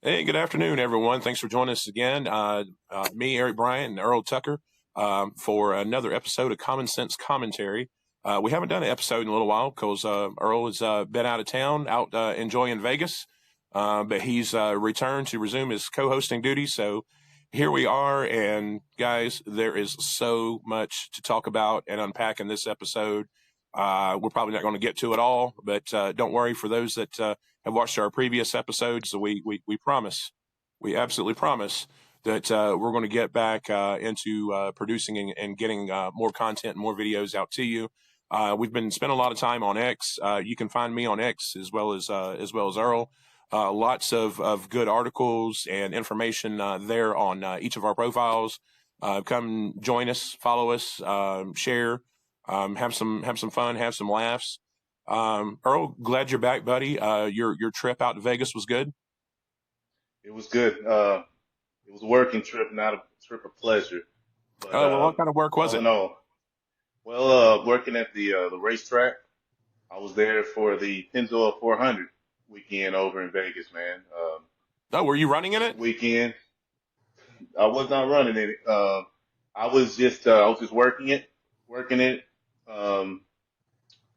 Hey, good afternoon, everyone. Thanks for joining us again. Me, Eric Bryant, and Earl Tucker for another episode of Common Sense Commentary. We haven't done an episode in a little while because Earl has been out of town, out enjoying Vegas, but he's returned to resume his co-hosting duties. So here we are, and guys, there is so much to talk about and unpack in this episode. We're probably not going to get to it all, but don't worry for those that have watched our previous episodes. We promise, we absolutely promise that we're going to get back into producing and getting more content and more videos out to you. We've been spending a lot of time on X. You can find me on X as well as Earl. Lots of good articles and information there on each of our profiles. Come join us, follow us, share. Have some fun, have some laughs. Earl, glad you're back, buddy. Your trip out to Vegas was good. It was good. It was a working trip, not a trip of pleasure. But Oh, well, what kind of work was all it? in all, working at the racetrack, I was there for the Pennzoil 400 weekend over in Vegas, man. Oh, were you running in This it? weekend, I was not running it. I was just working it. Um,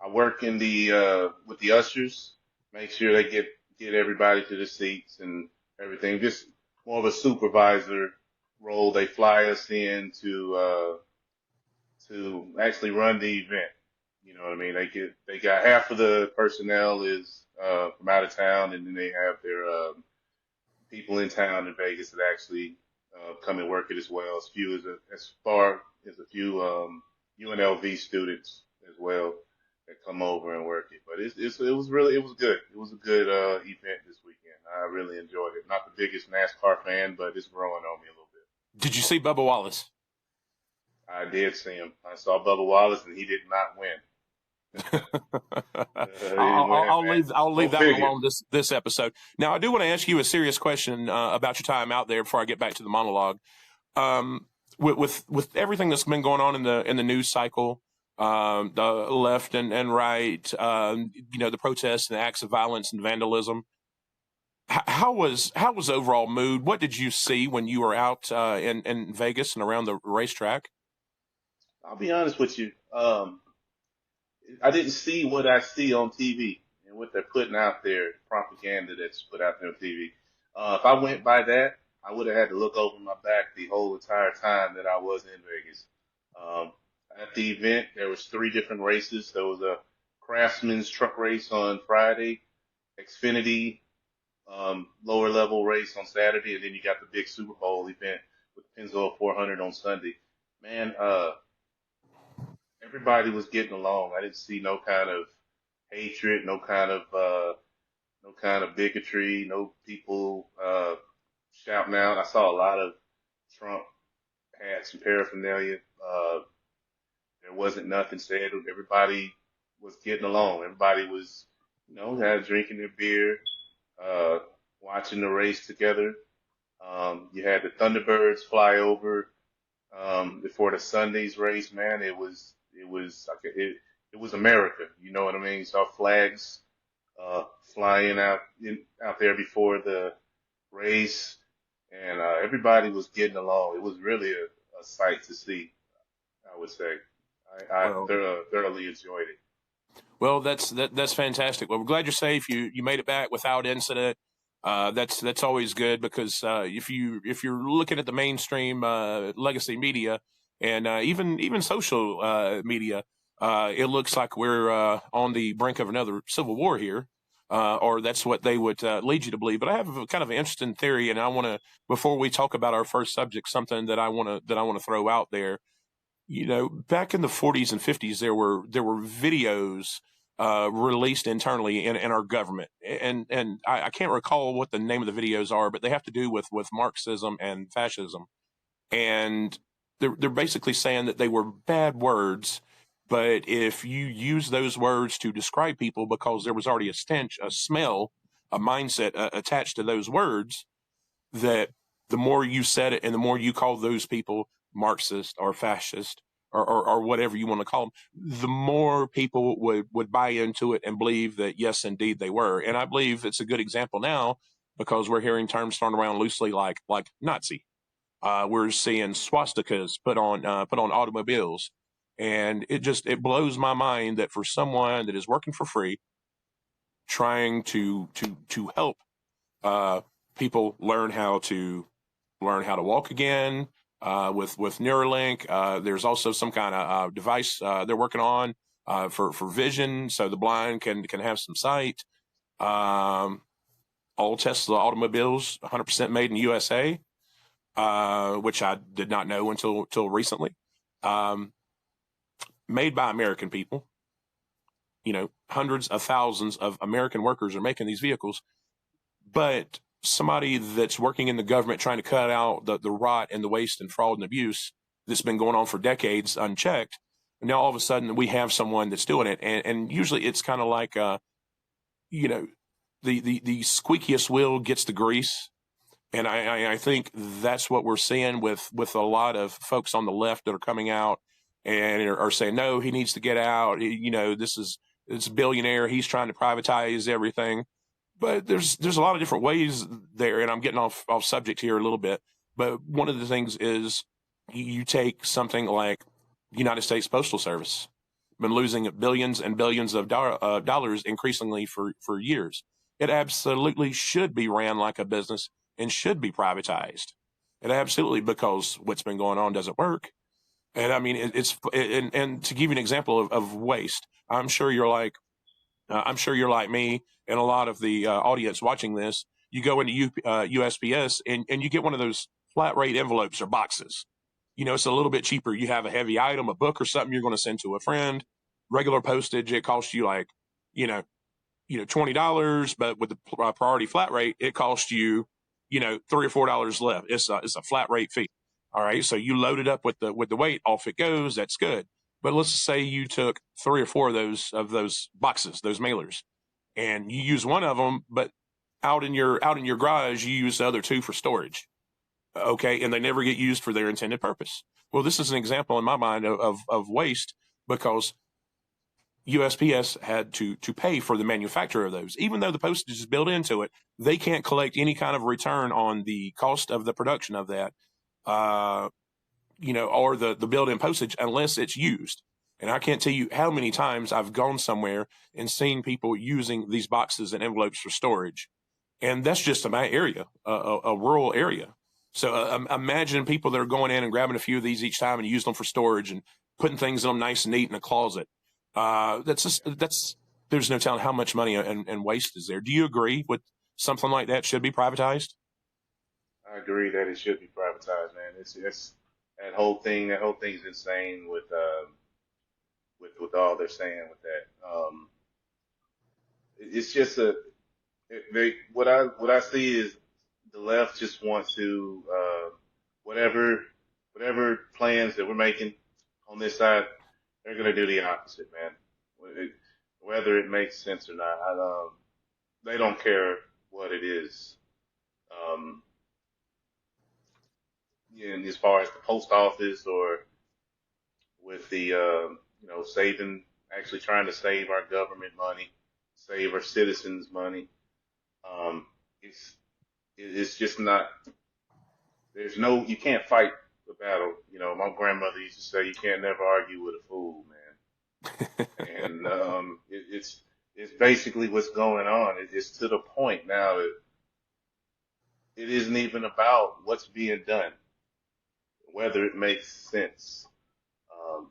I work in the with the ushers, make sure they get everybody to the seats and everything. Just more of a supervisor role. They fly us in to actually run the event. You know what I mean? They got half of the personnel is from out of town, and then they have their people in town in Vegas that actually come and work it as well. As far as a few UNLV students as well that come over and work it. But it was good. It was a good event this weekend. I really enjoyed it. Not the biggest NASCAR fan, but it's growing on me a little bit. Did you see Bubba Wallace? I did see him. I saw Bubba Wallace, and he did not win. He didn't win, man. I'll Go leave that one figure. alone this episode. Now, I do want to ask you a serious question about your time out there before I get back to the monologue. Um, with everything that's been going on in the news cycle, the left and right, the protests and the acts of violence and vandalism. How was overall mood? What did you see when you were out in Vegas and around the racetrack? I'll be honest with you. I didn't see what I see on TV and what they're putting out there, propaganda that's put out there on TV. If I went by that, I would have had to look over my back the whole entire time that I was in Vegas. Um, at the event, there was three different races. There was a Craftsman's truck race on Friday, Xfinity lower level race on Saturday, and then you got the big Super Bowl event with Pennzoil 400 on Sunday. Man, everybody was getting along. I didn't see no kind of hatred, no kind of bigotry, no people shouting out. I saw a lot of Trump hats and paraphernalia. There wasn't nothing said. Everybody was getting along. Everybody was, had drinking their beer, uh, watching the race together. You had the Thunderbirds fly over before the Sunday's race. Man, it was America. You know what I mean? You saw flags flying out there before the race, and everybody was getting along. It was really a sight to see, I would say. I Well, thoroughly enjoyed it. well, that's fantastic. Well, we're glad you're safe. You made it back without incident. That's always good because if you're looking at the mainstream legacy media and even social media, it looks like we're on the brink of another civil war here, or that's what they would lead you to believe. But I have a kind of an interesting theory, and I want to before we talk about our first subject, something that I want to throw out there. Back in the 40s and 50s, there were videos released internally in our government, and I can't recall what the name of the videos are, but they have to do with Marxism and fascism, and they're basically saying that they were bad words, but if you use those words to describe people, because there was already a stench, a smell, a mindset attached to those words, that the more you said it and the more you called those people Marxist or fascist or whatever you want to call them, the more people would buy into it and believe that, yes, indeed they were. And I believe it's a good example now because we're hearing terms thrown around loosely like Nazi. We're seeing swastikas put on automobiles, and it blows my mind that for someone that is working for free, trying to help uh, people learn how to walk again with Neuralink. There's also some kind of device they're working on for vision, so the blind can have some sight. Um, all Tesla automobiles, 100% made in USA, which I did not know until recently. Um, made by American people. You know, hundreds of thousands of American workers are making these vehicles, but somebody that's working in the government trying to cut out the rot and the waste and fraud and abuse that's been going on for decades unchecked. Now all of a sudden we have someone that's doing it, and usually it's kind of like you know, the squeakiest wheel gets the grease. And I think that's what we're seeing with a lot of folks on the left that are coming out and are saying, no, he needs to get out. You know, it's a billionaire. He's trying to privatize everything. But there's a lot of different ways there. And I'm getting off subject here a little bit. But one of the things is you take something like United States Postal Service, been losing billions and billions of dollars increasingly for years. It absolutely should be ran like a business and should be privatized. It absolutely, because what's been going on doesn't work. And I mean, and to give you an example of waste, I'm sure you're like me and a lot of the audience watching this. You go into USPS and you get one of those flat rate envelopes or boxes. You know, it's a little bit cheaper. You have a heavy item, a book or something you're going to send to a friend. Regular postage, it costs you like, you know, $20, but with the priority flat rate, it costs you, $3 or $4 left. It's a flat rate fee. All right, so you load it up with the weight, off it goes. That's good. But let's say you took 3 or 4 of those boxes, those mailers, and you use one of them, but out in your garage, you use the other 2 for storage. Okay, and they never get used for their intended purpose. Well, this is an example in my mind of waste, because USPS had to pay for the manufacture of those. Even though the postage is built into it, they can't collect any kind of return on the cost of the production of that, or the built-in postage unless it's used. And I can't tell you how many times I've gone somewhere and seen people using these boxes and envelopes for storage. And that's just in my area, a rural area. So imagine people that are going in and grabbing a few of these each time and using them for storage and putting things in them nice and neat in a closet. There's no telling how much money and waste is there. Do you agree with something like that should be privatized? I agree that it should be privatized, man. It's that whole thing. That whole thing's insane with all they're saying with that. It's just what I see is the left just wants to whatever plans that we're making on this side, they're gonna do the opposite, man. Whether it makes sense or not, they don't care what it is. Um, and as far as the post office or with the saving, actually trying to save our government money, save our citizens money, um, it's just not. You can't fight the battle. My grandmother used to say, you can't never argue with a fool, man. And it's basically what's going on. It's to the point now that it isn't even about what's being done, whether it makes sense. Um,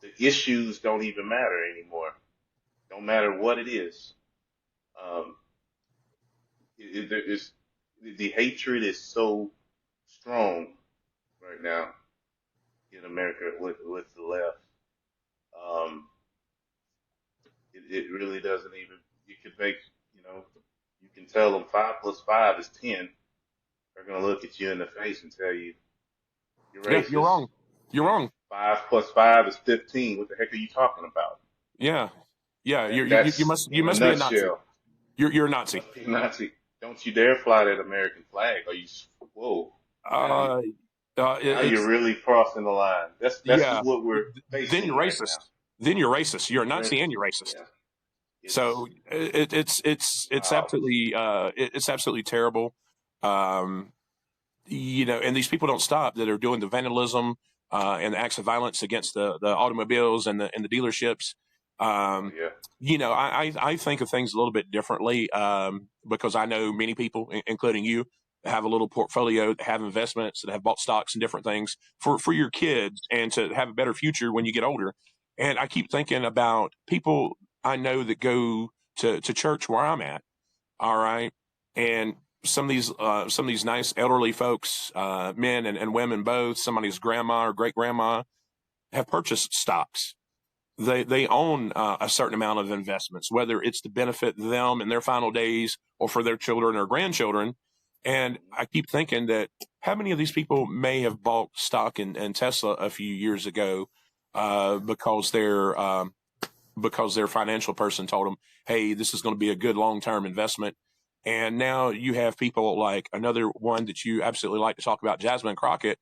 the issues don't even matter anymore. Don't matter what it is. Um, it's, the hatred is so strong right now in America with the left. Um, it really doesn't even. You could make, you can tell them 5 plus 5 is 10. They're gonna look at you in the face and tell you you're Yeah, racist. you're wrong. You're wrong. 5 plus 5 is 15. What the heck are you talking about? Yeah, yeah. That's You must in a be a Nazi. nutshell. You're a You Nazi. must be a Nazi. Don't you dare fly that American flag. Are you? Whoa. Uh, Now you're really crossing the line. That's yeah. what we're Then facing you're right racist. now. Then you're racist. You're a Nazi and Racist. you're racist. Yeah. So It's it's wow. absolutely it's absolutely terrible. Um, and these people don't stop that are doing the vandalism and the acts of violence against the automobiles and the dealerships. Oh Um, yeah. I think of things a little bit differently because I know many people, including you, have a little portfolio, that have investments, that have bought stocks and different things for your kids and to have a better future when you get older. And I keep thinking about people I know that go to church where I'm at. All right. And some of these nice elderly folks, men and women both, somebody's grandma or great grandma have purchased stocks. They own a certain amount of investments, whether it's to benefit them in their final days or for their children or grandchildren. And Mhm. I keep thinking that how many of these people may have bought stock in Tesla a few years ago because their financial person told them, hey, this is going to be a good long term investment. And now you have people like another one that you absolutely like to talk about, Jasmine Crockett,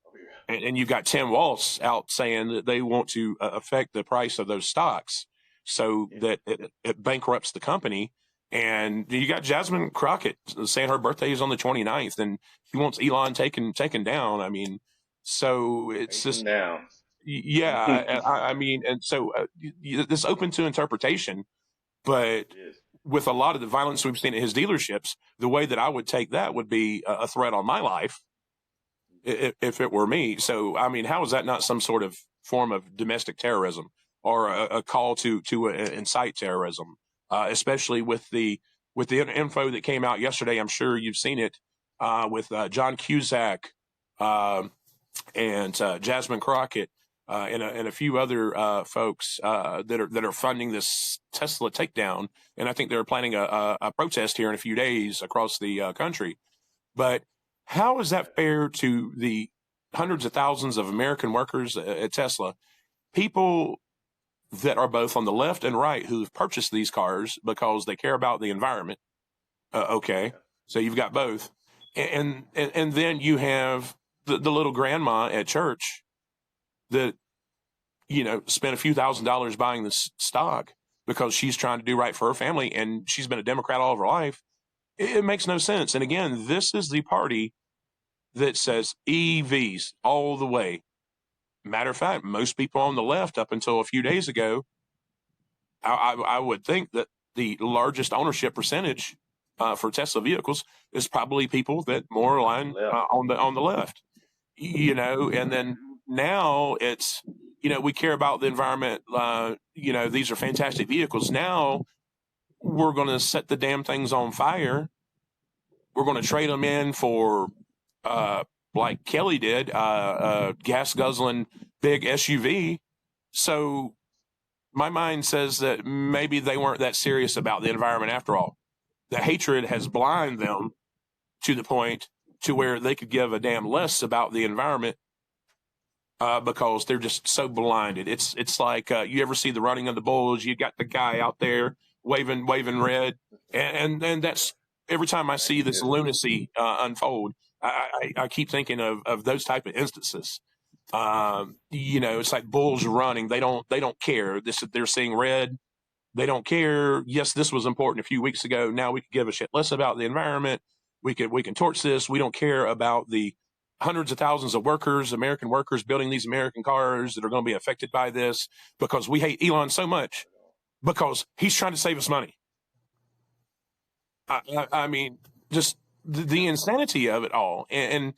Oh yeah. and you've got Tim Walz out saying that they want to affect the price of those stocks so Yeah. that it bankrupts the company. And you got Jasmine Crockett saying her birthday is on the 29th and she wants Elon taken down. I mean, so it's Take them just down. yeah, It I mean, and so this open to interpretation, but is. with a lot of the violence we've seen at his dealerships, the way that I would take that would be a threat on my life if it were me. So, I mean, how is that not some sort of form of domestic terrorism or a call to incite terrorism, especially with the info that came out yesterday? I'm sure you've seen it with John Cusack. Um and Jasmine Crockett and a few other folks that are funding this Tesla takedown. And I think they're planning a protest here in a few days across the country. But how is that fair to the hundreds of thousands of American workers at Tesla? People that are both on the left and right who've purchased these cars because they care about the environment. Okay, Yeah. so you've got both, and then you have the little grandma at church that spent a few $1,000s buying this stock because she's trying to do right for her family and she's been a Democrat all of her life. It makes no sense. And again, this is the party that says EVs all the way. Matter of fact, most people on the left up until a few days ago, I would think that the largest ownership percentage for Tesla vehicles is probably people that more On the align left. on the left. And then now it's, we care about the environment. These are fantastic vehicles. Now we're going to set the damn things on fire. We're going to trade them in for, uh, like Kelly did, gas guzzling big SUV. So my mind says that maybe they weren't that serious about the environment after all. The hatred has blinded them to the point to where they could give a damn less about the environment because they're just so blinded. It's like you ever see the running of the bulls? You got the guy out there waving red, and that's every time I Thank see you. this Yes. lunacy unfold, I keep thinking of those type of instances. It's like bulls running. They don't care. They're seeing red. They don't care. Yes, this was important a few weeks ago. Now we could give a shit less about the environment. We can torch this. We don't care about the hundreds of thousands of workers, American workers building these American cars that are going to be affected by this because we hate Elon so much because he's trying to save us money. I mean, just the insanity of it all. And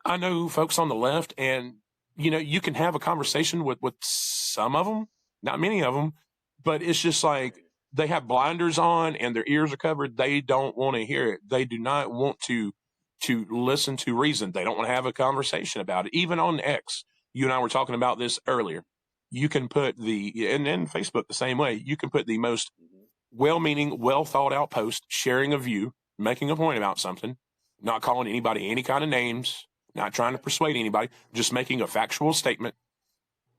I know folks on the left, and you can have a conversation with some of them, not many of them, but it's just like they have blinders on and their ears are covered. They don't want to hear it. They do not want to listen to reason. They don't want to have a conversation about it. Even on X, you and I were talking about this earlier. You can put and then Facebook the same way. You can put the most Hmm. well-meaning, well-thought-out post, sharing a view, making a point about something, not calling anybody any kind of names, not trying to persuade anybody, just making a factual statement.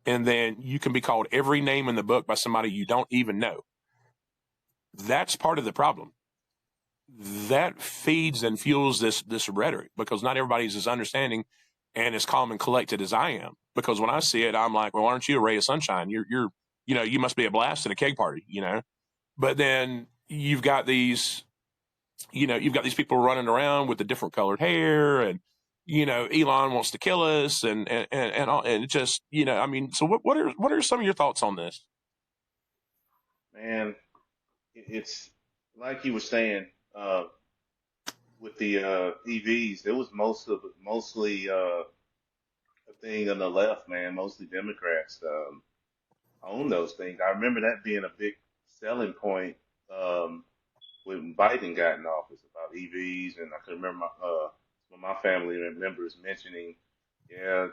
And then you can be called every name in the book by somebody you don't even know. That's part of the problem. That feeds and fuels this rhetoric because not everybody's as understanding and as calm and collected as I am. Because when I see it, I'm like, well, aren't you a ray of sunshine? you must be a blast at a keg party, But then you've got these people running around with the different colored hair, and Elon wants to kill us, and it just I mean, so what are some of your thoughts on this? Man, it's like you were saying with the EVs. It was mostly a thing on the left, man. Mostly Democrats own those things. I remember that being a big selling point um, when Biden got in office about EVs, and I can remember some of my family members mentioning, yeah,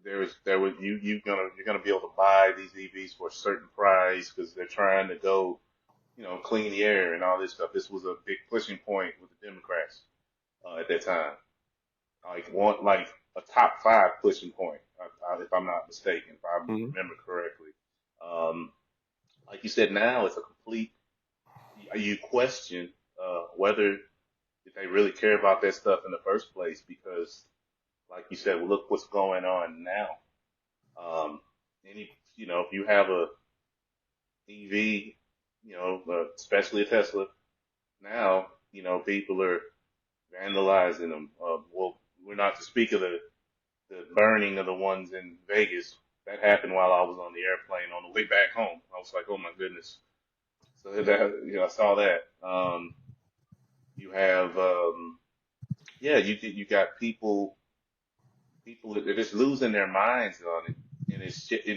there was you're gonna be able to buy these EVs for a certain price because they're trying to go, clean the air and all this stuff. This was a big pushing point with the Democrats at that time, like a top five pushing point, if I'm not mistaken, if I Hmm. remember correctly. Um, like you said, now it's a complete. You question whether they really care about that stuff in the first place because, like you said, well, look what's going on now. Um, if you have a EV, especially a Tesla, now, people are vandalizing them. Well, we're not to speak of the burning of the ones in Vegas. That happened while I was on the airplane on the way back home. I was like, oh my goodness. So that, I saw that. You have, yeah, you got people that are just losing their minds on it, and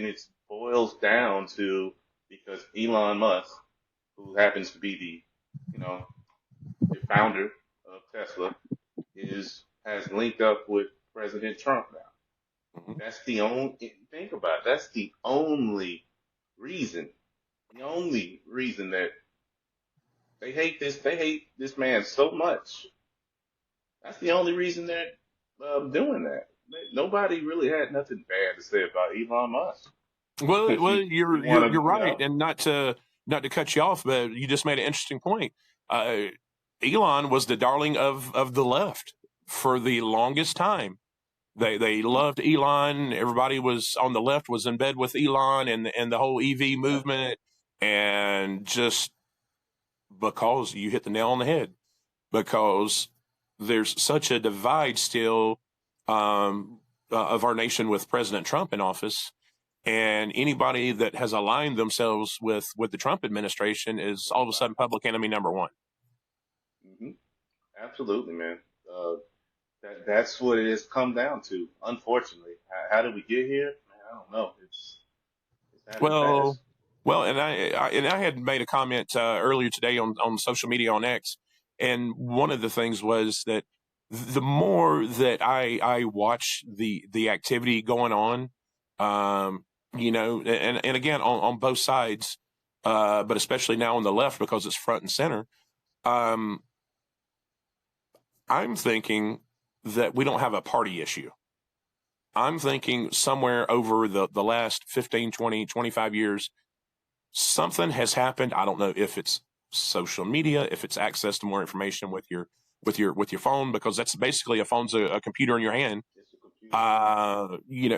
it boils down to because Elon Musk, who happens to be the founder of Tesla, has linked up with President Trump now. Hmm. That's the only think about it. That's reason, the only reason that they hate this man so much. That's the only reason they're doing that. Nobody really had nothing bad to say about Elon Musk. Well, If well, you you're want you're you're to, right, and not to cut you off, but you just made an interesting point. Uh, Elon was the darling of the left for the longest time. They mhm, loved Elon. Everybody was on the left was in bed with Elon and the whole EV yeah, movement, and just because you hit the nail on the head, because there's such a divide still of our nation with President Trump in office, and anybody that has aligned themselves with the Trump administration is all of a sudden public enemy number one. hmm absolutely, man. Uh, that's what it has come down to. Unfortunately, how did we get here? Man, I don't know. It's happened Well, fast. well, and I had made a comment earlier today on social media on X, and one of the things was that the more that I watch the activity going on, and again on both sides, but especially now on the left because it's front and center. Um, I'm thinking that we don't have a party issue. I'm thinking somewhere over the last 15, 20, 25 years, something has happened. I don't know if it's social media, if it's access to more information with your phone, because that's basically a computer in your hand. It's a computer.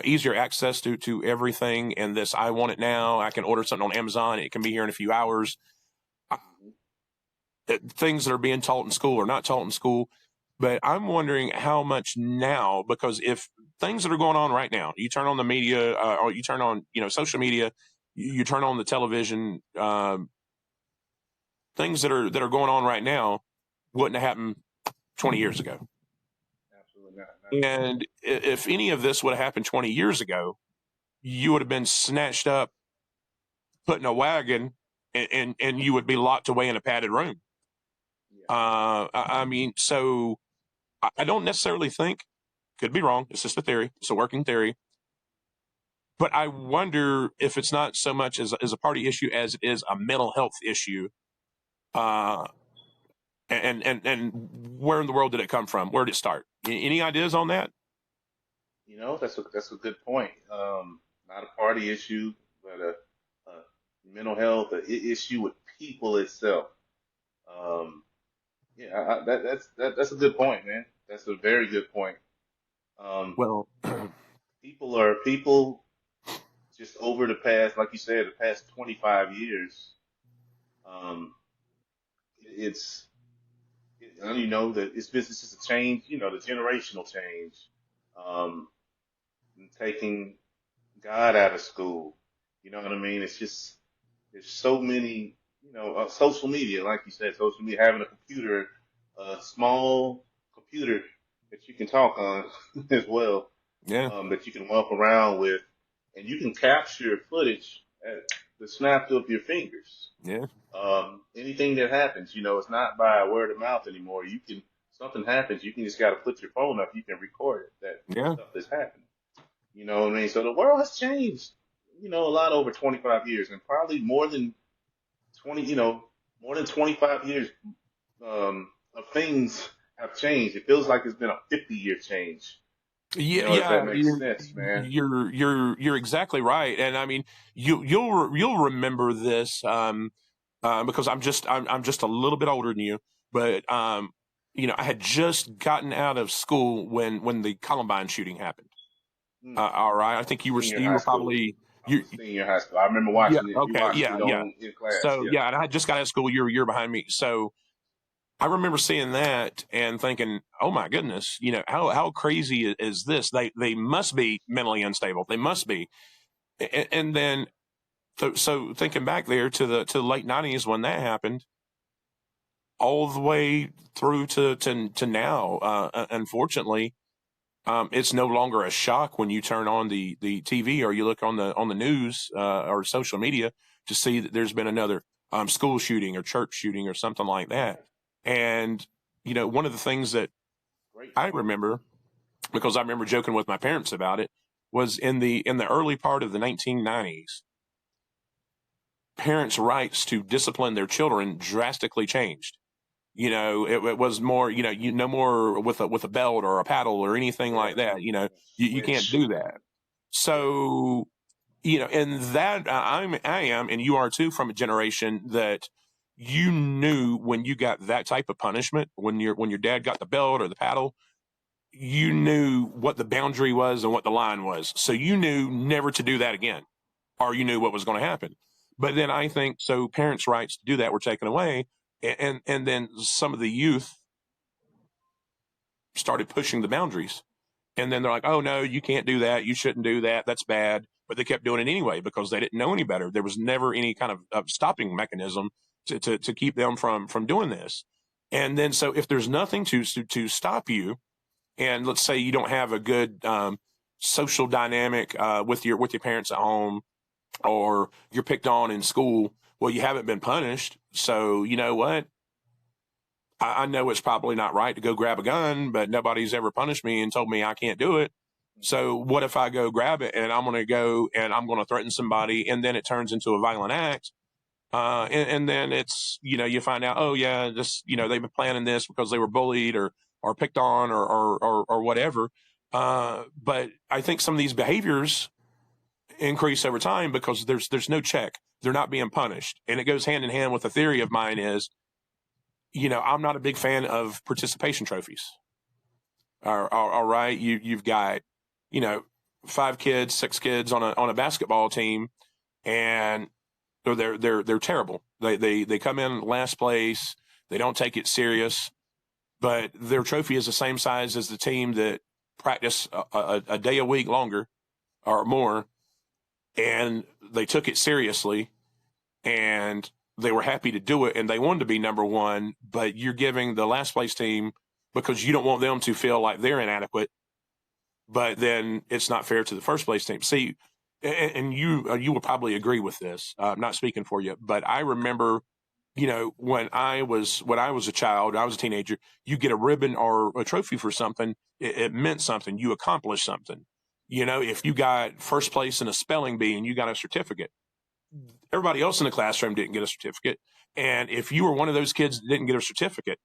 Easier access to everything, and this I want it now. I can order something on Amazon. It can be here in a few hours. Hmm Things that are being taught in school or not taught in school. But I'm wondering how much now, because if things that are going on right now, you turn on the media, or you turn on, social media, you turn on the television, things that are going on right now wouldn't have happened 20 years ago. Absolutely not. Not at all. And if any of this would have happened 20 years ago, you would have been snatched up, put in a wagon, and you would be locked away in a padded room. Yeah. I mean, so I don't necessarily think, could be wrong. It's just a theory. It's a working theory. But I wonder if it's not so much as a party issue as it is a mental health issue. Uh, and where in the world did it come from? Where did it start? Any ideas on that? That's a good point. Not a party issue, but a mental health issue with people itself. Um, yeah, that's a good point, man. That's a very good point. Um, Well, people are people. just over the past, like you said, the past 25 years, um, it's, and you know, that it's businesses a change, you know, the generational change, um, and taking God out of school. You know what I mean? It's just, there's so many, you know, social media, like you said, social media, having a computer, a small computer that you can talk on as well, Yeah. that you can walk around with, and you can capture footage at the snap of your fingers. Yeah. Anything that happens, you know, it's not by word of mouth anymore. You can, something happens, you can just got to put your phone up, you can record it, that Yeah. stuff that's happening. You know what I mean? So the world has changed, you know, a lot over 25 years, and probably more than 20, you know, more than 25 years of things have changed. It feels like it's been a 50-year change. You Yeah, know, if yeah, that makes sense, man. you're exactly right, and I mean, you'll remember this, because I'm just a little bit older than you, but I had just gotten out of school when the Columbine shooting happened. Mm. All right, I think Senior you high were school. probably I was you a senior high school. I remember yeah, watching it. We okay, watched yeah, it yeah. on in class. So Yeah. yeah, and I had just got out of school. You're behind me, so I remember seeing that and thinking, "Oh my goodness, how crazy is this? They must be mentally unstable. They must be." And then so thinking back there to the late '90s when that happened, all the way through to now. Unfortunately, it's no longer a shock when you turn on the TV or you look on the news or social media to see that there's been another school shooting or church shooting or something like Yeah. that. And one of the things that Great I point. remember, because I remember joking with my parents about it, was in the early part of the 1990s, parents' rights to discipline their children drastically changed. It was more, you no more with a belt or a paddle or anything Yeah. like that. You can't Switch. do that. Yeah. So, and that I am, and you are too, from a generation that you knew when you got that type of punishment, when your dad got the belt or the paddle, you knew what the boundary was and what the line was. So you knew never to do that again, or you knew what was going to happen. But then I think so parents' rights to do that were taken away. And then some of the youth started pushing the boundaries. And then they're like, oh, no, you can't do that. You shouldn't do that. That's bad. But they kept doing it anyway because they didn't know any better. There was never any kind of stopping mechanism to keep them from doing this. And then so if there's nothing to stop you, and let's say you don't have a good social dynamic with your parents at home, or you're picked on in school, well, you haven't been punished. So you know what? I know it's probably not right to go grab a gun, but nobody's ever punished me and told me I can't do it. Mhm. So what if I go grab it and I'm going to go and I'm going to threaten somebody, and then it turns into a violent act? And then it's, you find out, oh yeah, this, they've been planning this because they were bullied or picked on or whatever. But I think some of these behaviors increase over time because there's no check. They're not being punished. And it goes hand in hand with a theory of mine is, I'm not a big fan of participation trophies. All right. You've got, you know, 5 kids, 6 kids on a basketball team, and they're terrible. They come in last place. They don't take it serious, but their trophy is the same size as the team that practice a day a week longer or more, and they took it seriously, and they were happy to do it, and they wanted to be number one. But you're giving the last place team, because you don't want them to feel like they're inadequate, but then it's not fair to the first place team. See, and you will probably agree with this. I'm not speaking for you, but I remember, when I was a child, I was a teenager. You get a ribbon or a trophy for something. It meant something. You accomplished something. If you got first place in a spelling bee and you got a certificate, everybody else in the classroom didn't get a certificate. And if you were one of those kids that didn't get a certificate,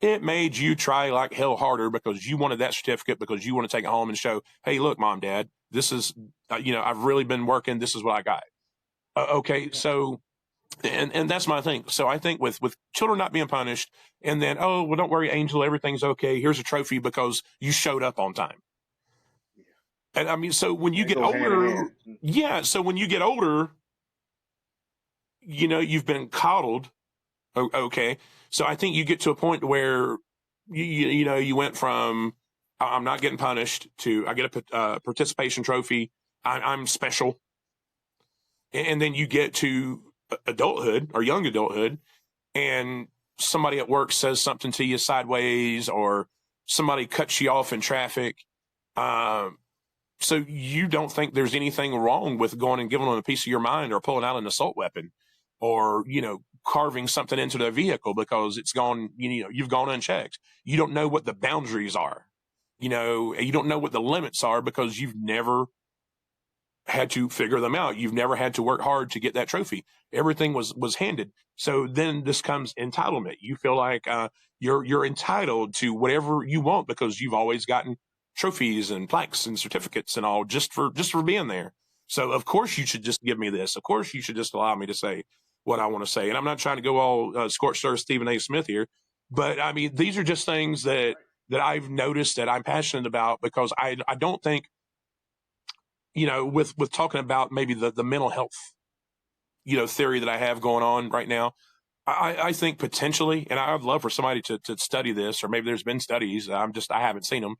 it made you try like hell harder because you wanted that certificate, because you want to take it home and show, hey, look, mom, dad, this is, I've really been working. This is what I got. Okay. Yeah. So, and that's my thing. So I think with children not being punished, and then, oh, well, don't worry, Angel, everything's okay. Here's a trophy because you showed up on time. Yeah. And I mean, so when you That get go hand in older, hand. yeah. So when you get older, you've been coddled. Okay. So I think you get to a point where you went from I'm not getting punished to I get a participation trophy. I'm special, and then you get to adulthood or young adulthood, and somebody at work says something to you sideways, or somebody cuts you off in traffic. Um, so you don't think there's anything wrong with going and giving them a piece of your mind, or pulling out an assault weapon, or carving something into their vehicle because it's gone. You've gone unchecked. You don't know what the boundaries are. You don't know what the limits are because you've never had to figure them out. You've never had to work hard to get that trophy. Everything was handed. So then this comes entitlement. You feel like you're entitled to whatever you want because you've always gotten trophies and plaques and certificates and all just for being there. So of course you should just give me this. Of course you should just allow me to say what I want to say. And I'm not trying to go all scorched earth Stephen A. Smith here, but I mean these are just things that I've noticed that I'm passionate about because I don't think with talking about maybe the mental health, theory that I have going on right now, I think potentially, and I'd love for somebody to study this, or maybe there's been studies. I haven't seen them,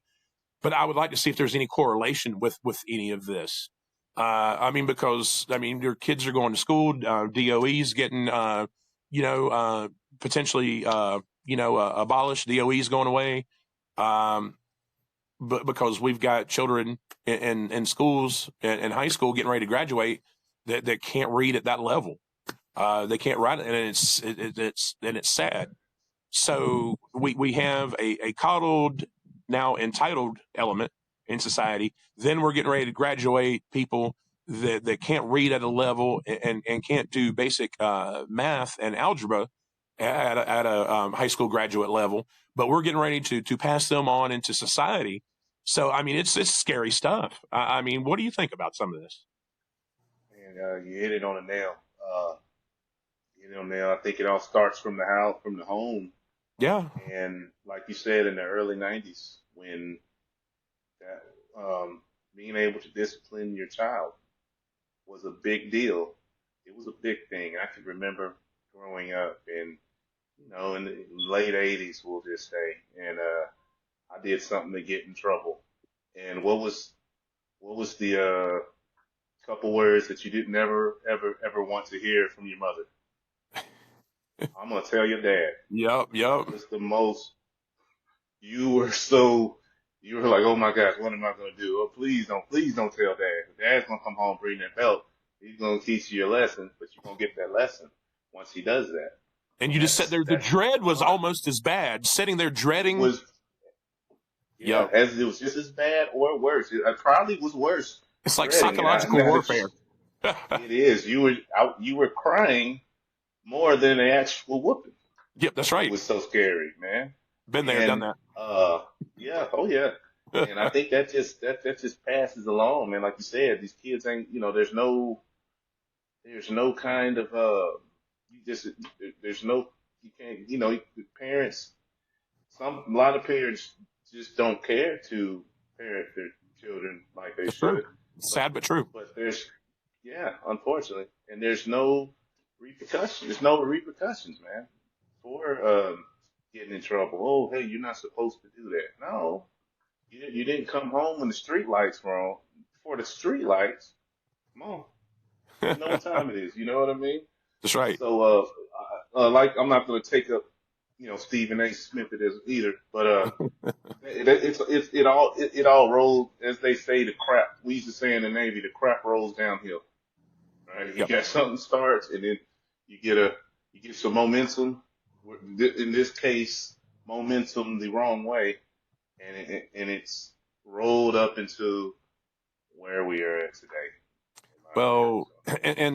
but I would like to see if there's any correlation with any of this. I mean, because your kids are going to school, DOE's getting, potentially, abolished. DOE's going away. Um, but because we've got children in schools in high school getting ready to graduate that can't read at that level. They can't write it, and it's sad. So we have a coddled, now entitled element in society. Then we're getting ready to graduate people that can't read at a level and can't do basic math and algebra at a high school graduate level. But we're getting ready to pass them on into society. So I mean, it's scary stuff. I mean, what do you think about some of this? And you hit it on the nail. You hit it on the nail. I think it all starts from the house, from the home, Yeah, and like you said, in the early '90s, when that being able to discipline your child was a big deal. It was a big thing. I can remember growing up in the late '80s, we'll just say, and I did something to get in trouble. And what was the couple words that you didn't ever want to hear from your mother? I'm gonna tell your dad. yep. It was the most. You were so. You were like, oh my gosh, what am I gonna do? Oh, please don't tell dad. Dad's gonna come home bring that belt. He's gonna teach you a lesson, but you're gonna get that lesson once he does that. And And you just sat there. The that's dread was uh, almost as bad. Sitting there it dreading. was yeah, Yep. as it was just as bad or worse. It probably was worse. It's like Dreading it. psychological Now that warfare. it is, you were crying more than the actual whooping. Yep, that's It right. was so scary, man. Been there, done And that. yeah, oh yeah. And I think that just passes along, man. Like you said, these kids ain't, there's no kind of you just there's no you can't, the parents. A lot of parents just don't care to parent their children like they It's true. should. But Sad but true. there's yeah, unfortunately, and there's no repercussions. There's no repercussions, man, for getting in trouble. Oh, hey, you're not supposed to do that. No, you didn't come home when the street lights were on. For the street lights, come on, you know what time it is. You know what I mean? That's right. So, like, I'm not going to take up, Stephen A. Smith it is either, but it all rolls, as they say, the crap. We used to say in the Navy, the crap rolls downhill. Right? You Yep. got something starts, and then you get you get some momentum. In this case, momentum the wrong way, and it's rolled up into where we are at today, in my opinion. Well,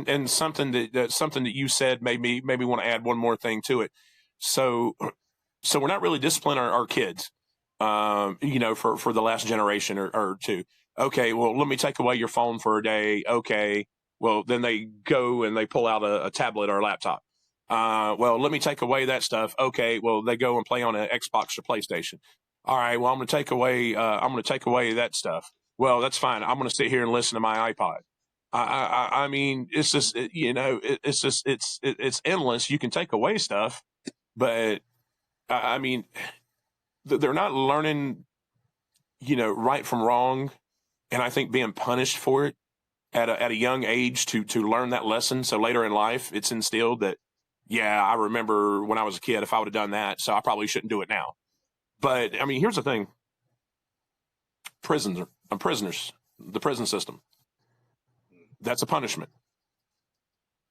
and something that you said made me want to add one more thing to it. So we're not really disciplining our kids, for the last generation or two. Okay, well, let me take away your phone for a day. Okay, well, then they go and they pull out a tablet or a laptop. Well, let me take away that stuff. Okay, well, they go and play on an Xbox or PlayStation. All right, well, I'm going to take away that stuff. Well, that's fine. I'm going to sit here and listen to my iPod. I mean, it's just it's just it's endless. You can take away stuff, but I mean, they're not learning, right from wrong, and I think being punished for it at a young age to learn that lesson. So later in life, it's instilled that, yeah, I remember when I was a kid, if I would have done that, so I probably shouldn't do it now. But I mean, here's the thing: prisoners, the prison system, that's a punishment.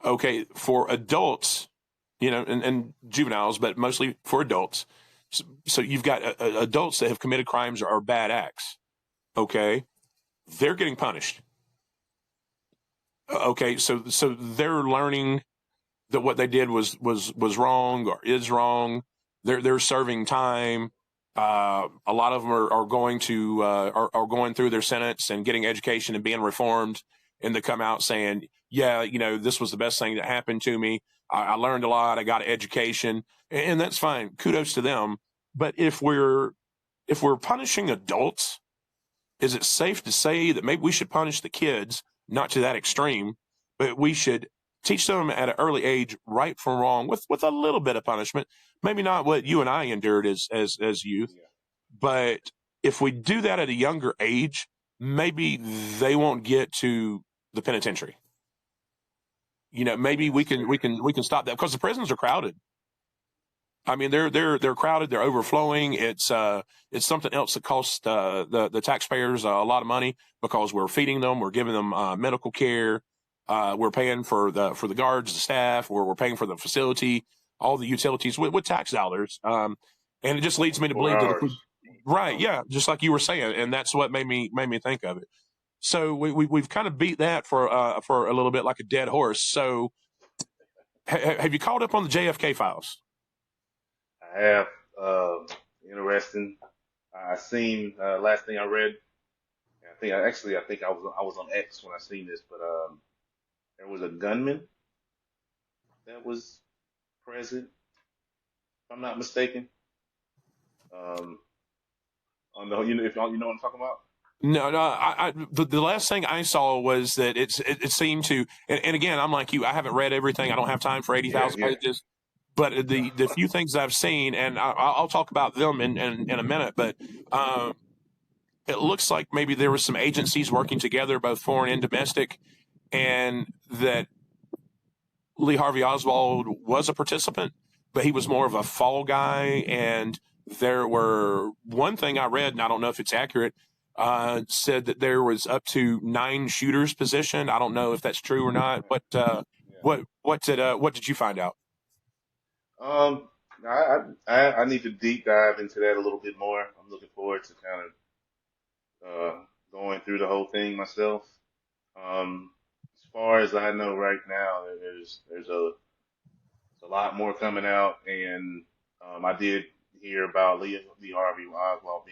Okay, for adults, and juveniles, but mostly for adults. So you've got adults that have committed crimes or bad acts. Okay, they're getting punished. Okay, so they're learning that what they did was wrong or is wrong. They're serving time. A lot of them are going to are going through their sentence and getting education and being reformed, and they come out saying, "Yeah, this was the best thing that happened to me. I learned a lot. I got an education, and that's fine. Kudos to them." But if we're punishing adults, is it safe to say that maybe we should punish the kids, not to that extreme, but we should teach them at an early age right from wrong with a little bit of punishment? Maybe not what you and I endured as youth, Yeah. but if we do that at a younger age, maybe they won't get to the penitentiary. Maybe we That's can fair. we can stop that because the prisons are crowded. I mean, they're crowded. They're overflowing. It's something else that costs the taxpayers a lot of money because we're feeding them, we're giving them medical care, we're paying for the guards, the staff, we're paying for the facility, all the utilities with tax dollars. And it just leads me to 4 believe that hours. right, yeah, just like you were saying, and that's what made me think of it. So we've kind of beat that for a little bit like a dead horse. So have you caught up on the JFK files? I have interesting. I seen last thing I read. I think I was on X when I seen this, but there was a gunman that was present, if I'm not mistaken. Um, on the if y'all you know what I'm talking about. No, no. The last thing I saw was that it seemed to, and again, I'm like you. I haven't read everything. I don't have time for eighty Yeah, thousand yeah. pages. But the few things I've seen, and I'll talk about them in a minute. But um, it looks like maybe there was some agencies working together, both foreign and domestic, and that Lee Harvey Oswald was a participant, but he was more of a fall guy. And there were one thing I read, and I don't know if it's accurate, said that there was up to 9 shooters positioned. I don't know if that's true or not. Yeah. What did you find out? Um, I need to deep dive into that a little bit more. I'm looking forward to kind of going through the whole thing myself. As far as I know right now, there's a lot more coming out, and I did hear about Lee Harvey Oswald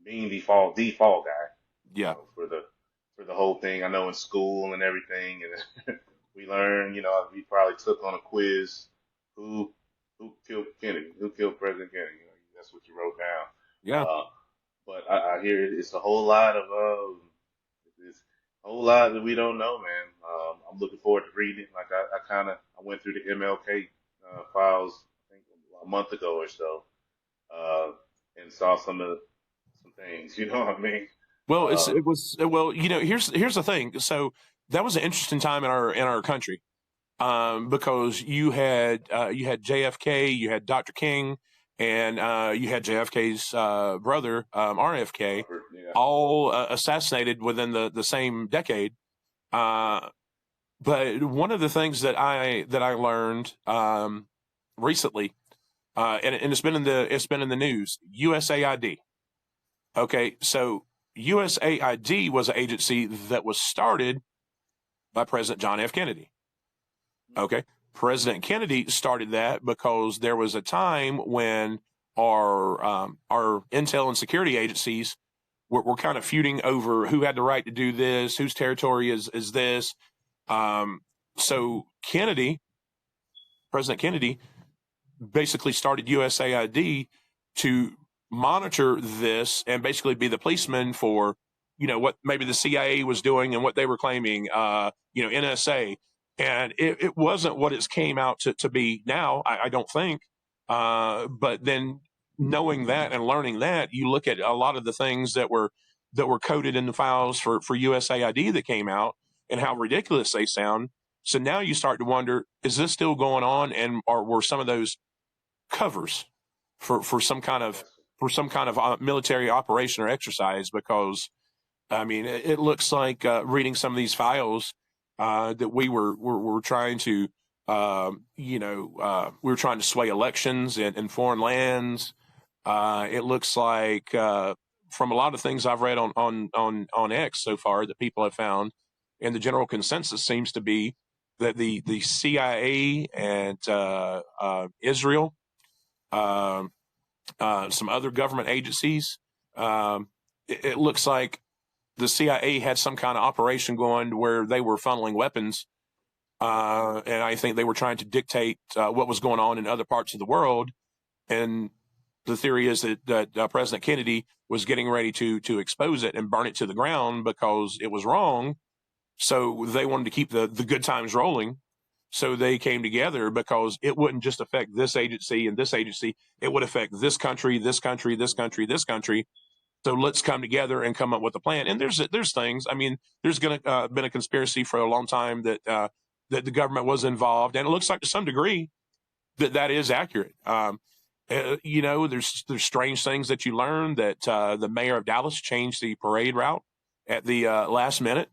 being the fall guy, Yeah, for the whole thing. I know in school and everything, and we learned, we probably took on a quiz who killed Kennedy, who killed President Kennedy. That's what you wrote down. yeah. Uh, but I hear it's a whole lot of it's a whole lot that we don't know, man. I'm looking forward to reading it. Like I went through the MLK files, I think a month ago or so, uh, and saw some things. You know what I mean? Well, Uh, it was well. Here's the thing. So that was an interesting time in our country, because you had JFK, you had Dr. King, and you had JFK's brother, RFK, Robert, yeah. all assassinated within the same decade. Uh, but one of the things that I learned recently, and it's been in the news, USAID. Okay, so USAID was an agency that was started by President John F. Kennedy. Okay. President Kennedy started that because there was a time when our intel and security agencies were kind of feuding over who had the right to do this, whose territory is this. Um, so President Kennedy, basically started USAID to monitor this and basically be the policeman for what maybe the CIA was doing and what they were claiming, NSA, and it wasn't what it came out to be now. I don't think. But then knowing that and learning that, you look at a lot of the things that were coded in the files for USAID that came out and how ridiculous they sound. So now you start to wonder, is this still going on, and or were some of those covers for some kind of Yes, sir. military operation or exercise? Because I mean, it looks like reading some of these files that we were trying to, we were trying to sway elections in foreign lands. It looks like from a lot of things I've read on X so far that people have found, and the general consensus seems to be that the CIA and Israel, um some other government agencies, it looks like the CIA had some kind of operation going where they were funneling weapons, and I think they were trying to dictate what was going on in other parts of the world. And the theory is that President Kennedy was getting ready to expose it and burn it to the ground because it was wrong. So they wanted to keep the good times rolling. So they came together because it wouldn't just affect this agency and this agency. It would affect this country, this country, this country, this country. So let's come together and come up with a plan. And there's things. I mean, there's going to been a conspiracy for a long time that the government was involved, and it looks like to some degree that is accurate. There's strange things that you learn that the mayor of Dallas changed the parade route at the last minute,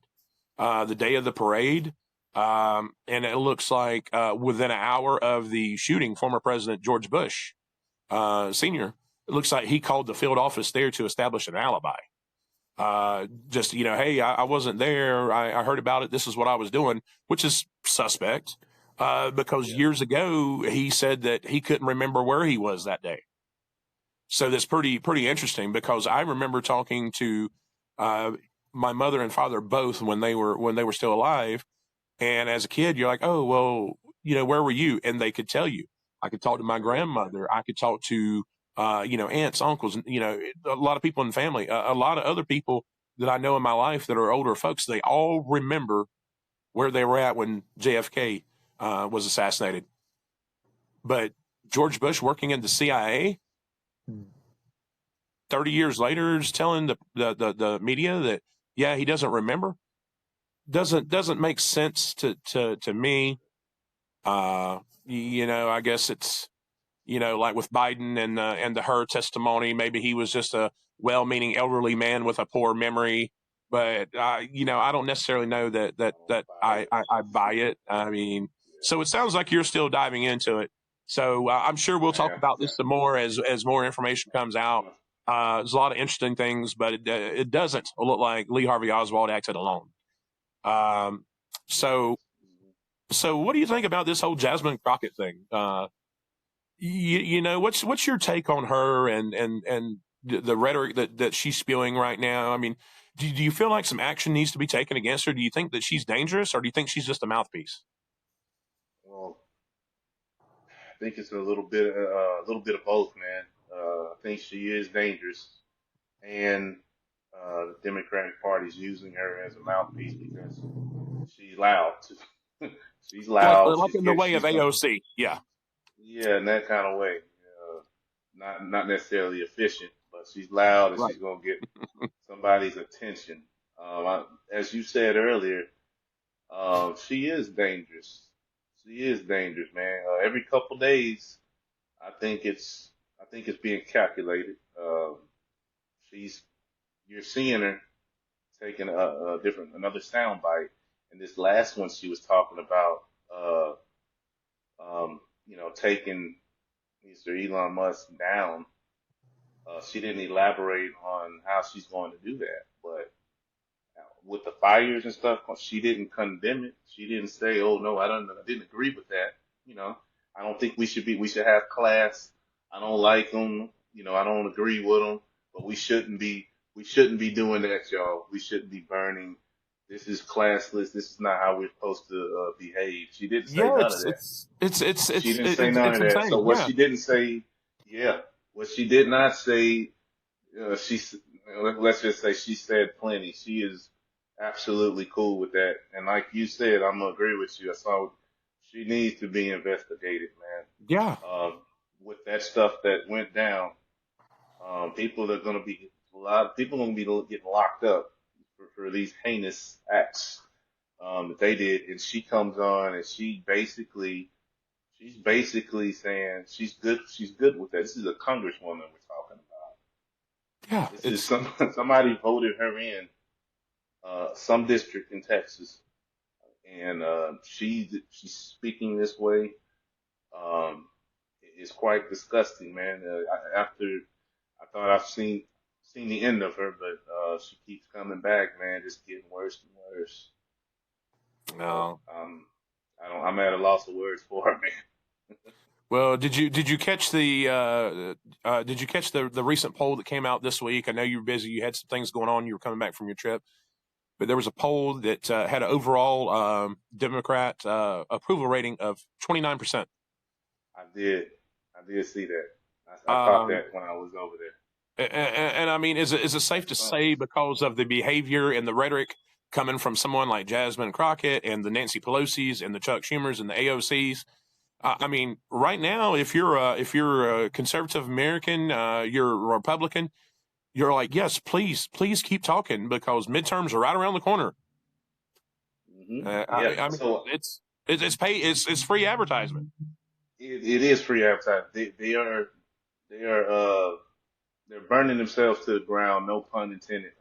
the day of the parade. And it looks like within an hour of the shooting, former President George Bush Sr., it looks like he called the field office there to establish an alibi. Just, hey, I wasn't there. I heard about it. This is what I was doing, which is suspect because Yeah. years ago he said that he couldn't remember where he was that day. So that's pretty interesting because I remember talking to uh, my mother and father both when they were still alive. And as a kid, you're like, oh, well, where were you? And they could tell you. I could talk to my Right. grandmother. I could talk to, aunts, uncles, a lot of people in the family, a lot of other people that I know in my life that are older folks. They all remember where they were at when JFK was assassinated. But George Bush working in the CIA 30 years later is telling the media that, yeah, he doesn't remember. Doesn't make sense to me. I guess it's, like with Biden and the her testimony, maybe he was just a well-meaning elderly man with a poor memory. But I don't necessarily know that that I don't that buy I, it. I I buy it. I mean, Yeah. so it sounds like you're still diving into it. So I'm sure we'll I talk am. about this some more as more information comes out. Definitely. There's a lot of interesting things, but it doesn't look like Lee Harvey Oswald acted alone. Um, so Mhm. so what do you think about this whole Jasmine Crockett thing? What's your take on her and the rhetoric that she's spewing right now? I mean, do you feel like some action needs to be taken against her? Do you think that she's dangerous, or do you think she's just a mouthpiece? Well, I think it's a little bit of both, man. I think she is dangerous, and the Democratic Party's using her as a mouthpiece because she's loud. She's Like loud. like in the way of She's gonna, AOC, yeah, yeah, in that kind of way. Not necessarily efficient, but she's loud and right. she's gonna get somebody's attention. As you said earlier, she is dangerous. She is dangerous, man. Every couple days, I think it's I think it's being calculated. She's You're seeing her taking a different another sound bite, and this last one she was talking about, taking Mr. Elon Musk down. She didn't elaborate on how she's going to do that, but with the fires and stuff, she didn't condemn it. She didn't say, "Oh no, I didn't agree with that." You know, I don't think we should have class. I don't like them. I don't agree with them, but we shouldn't be doing that, y'all. We shouldn't be burning. This is classless. This is not how we're supposed to behave. She didn't say Yeah, none of it's that. it's it's it's She it's didn't say it's, none it's of that. So insane. what Yeah, she didn't say, yeah, what she did not say, she let's just say she said plenty. She is absolutely cool with that. And like you said, I'm gonna agree with you. I saw she needs to be investigated, Yeah, man. With that stuff that went down, people are gonna be a lot of people gonna be getting locked up for these heinous acts that they did. And she comes on and she's basically saying she's good. She's good with that. This is a congresswoman we're talking about. yeah. This is It's somebody voted her in some district in Texas, and she's speaking this way. Um, it's quite disgusting, man. After I thought I've seen the end of her, but she keeps coming back, man. Just getting worse and worse. So no. I'm at a loss of words for her, man. Well, did you catch the recent poll that came out this week? I know you were busy. You had some things going on. You were coming back from your trip, but there was a poll that had an overall Democrat approval rating of 29%. I did see that. I caught Um, that when I was over there. and I mean, is it safe to That's say because of the behavior and the rhetoric coming from someone like Jasmine Crockett and the Nancy Pelosi's and the Chuck Schumers and the AOC's? I mean, right now, if you're a conservative American, you're a Republican, you're like, yes, please keep talking because midterms are right around the corner. Yeah. I mean, So it's free advertisement. it is free advertising. They are they're burning themselves to the ground. No pun intended,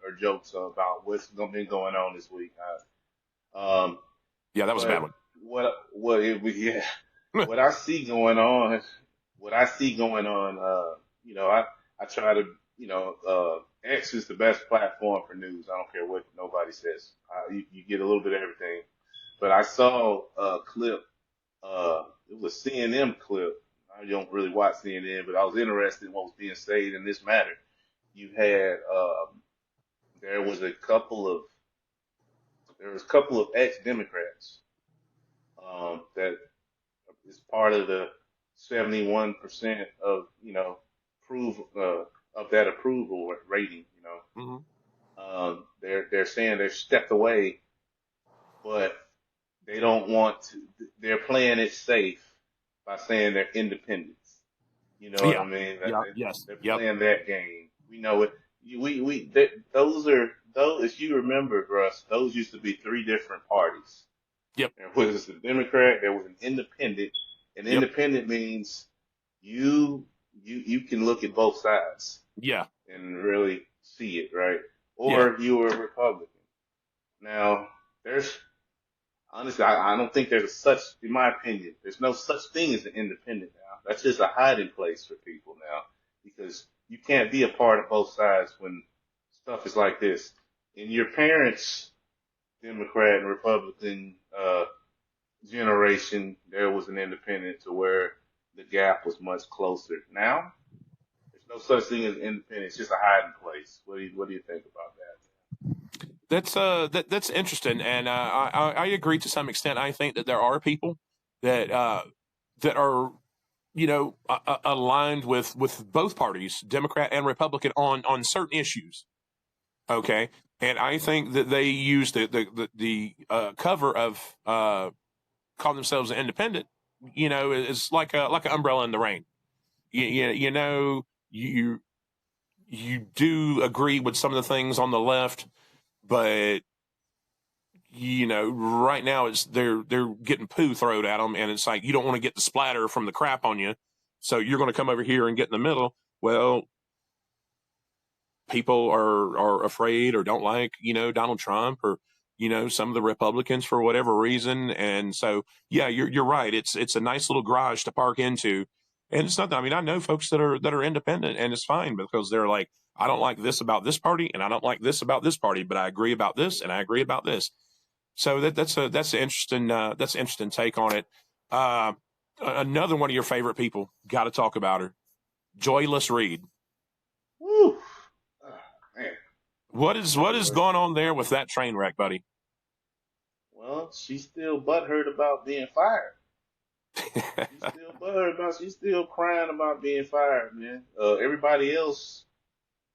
or jokes about what's been going on this week. Um, Yeah, that was a bad but one. what it yeah, Yeah, what I see going on, what I see going on. I try to X is the best platform for news. I don't care what nobody says. You get a little bit of everything. But I saw a clip. It was a CNN clip. I don't really watch CNN, but I was interested in what was being said in this matter. You had there was a couple of ex-Democrats that is part of the 71% of approve of that approval rating. hmm They're saying they're stepped away, but they don't want to. They're playing it safe by saying they're independents. You know what yeah, I mean? yeah, yes, They're yep, playing that game. We know it. Those are those. If you remember, Russ, those used to be three different parties. yep, There was a Democrat. There was an independent. An yep, independent means you you can look at both sides yeah, and really see it, right? yeah, Or you were a Republican. Now, there's honestly, I don't think there's a such, in my opinion, there's no such thing as an independent now. That's just a hiding place for people now because you can't be a part of both sides when stuff is like this. In your parents' Democrat and Republican generation, there was an independent to where the gap was much closer. Now, there's no such thing as independent. It's just a hiding place. What do you think about that's interesting, and I agree to some extent. I think that there are people that that are aligned with both parties, Democrat and Republican, on certain issues. Okay, and I think that they use the cover of call themselves an independent. Is like an umbrella in the rain. You you do agree with some of the things on the left, but right now it's they're getting poo thrown at them, and it's like you don't want to get the splatter from the crap on you, so you're going to come over here and get in the middle. Well, people are afraid or don't like Donald Trump or some of the Republicans for whatever reason, and so yeah, you're right. It's a nice little garage to park into, and it's not. I mean, I know folks that are independent, and it's fine because they're like, I don't like this about this party, and I don't like this about this party, but I agree about this, and I agree about this. So that's an interesting take on it. Uh, Another one of your favorite people, got to talk about her, Joyless Reed. that? Woo! Ah, man, What is Joyless. going on there with that train wreck, buddy? Well, she's still butthurt about being fired. She's still butthurt about. She's still crying about being fired, man. Everybody else,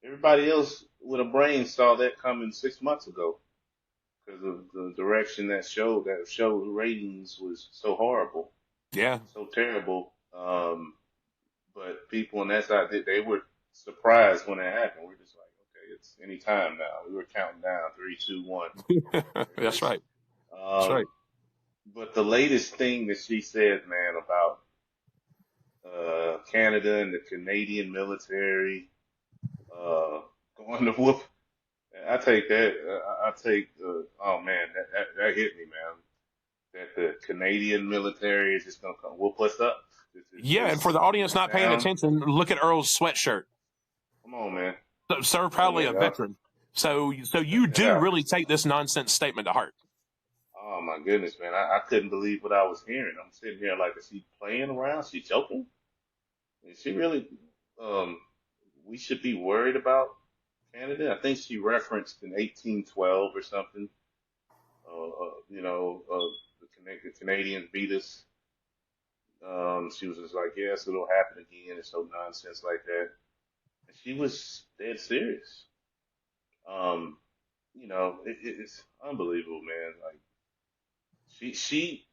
Everybody else with a brain saw that coming 6 months ago because of the direction that show ratings was so horrible, Yeah. so terrible. But people on that side, they were surprised when it happened. We're just like, okay, it's any time now. We were counting down, three, two, one. There it That's is. right. That's right. Um, but the latest thing that she said, man, about Canada and the Canadian military uh, going to whoop. I take that. I take. Oh man, that hit me, man. That the Canadian military is just gonna come whoop us up. Yeah, and for Just the audience go not paying down. attention, look at Earl's sweatshirt. Come on, man. So, sir, Oh probably yeah, a y'all. veteran. So Check you that do out. really take this nonsense statement to heart. Oh my goodness, man. I couldn't believe what I was hearing. I'm sitting here like, is she playing around? She joking? Is she really? Um, we should be worried about Canada. I think she referenced in 1812 or something. The Canadians beat us. She was just like, yes, it'll happen again, and so nonsense like that. And she was dead serious. Um, it's unbelievable, man. Like she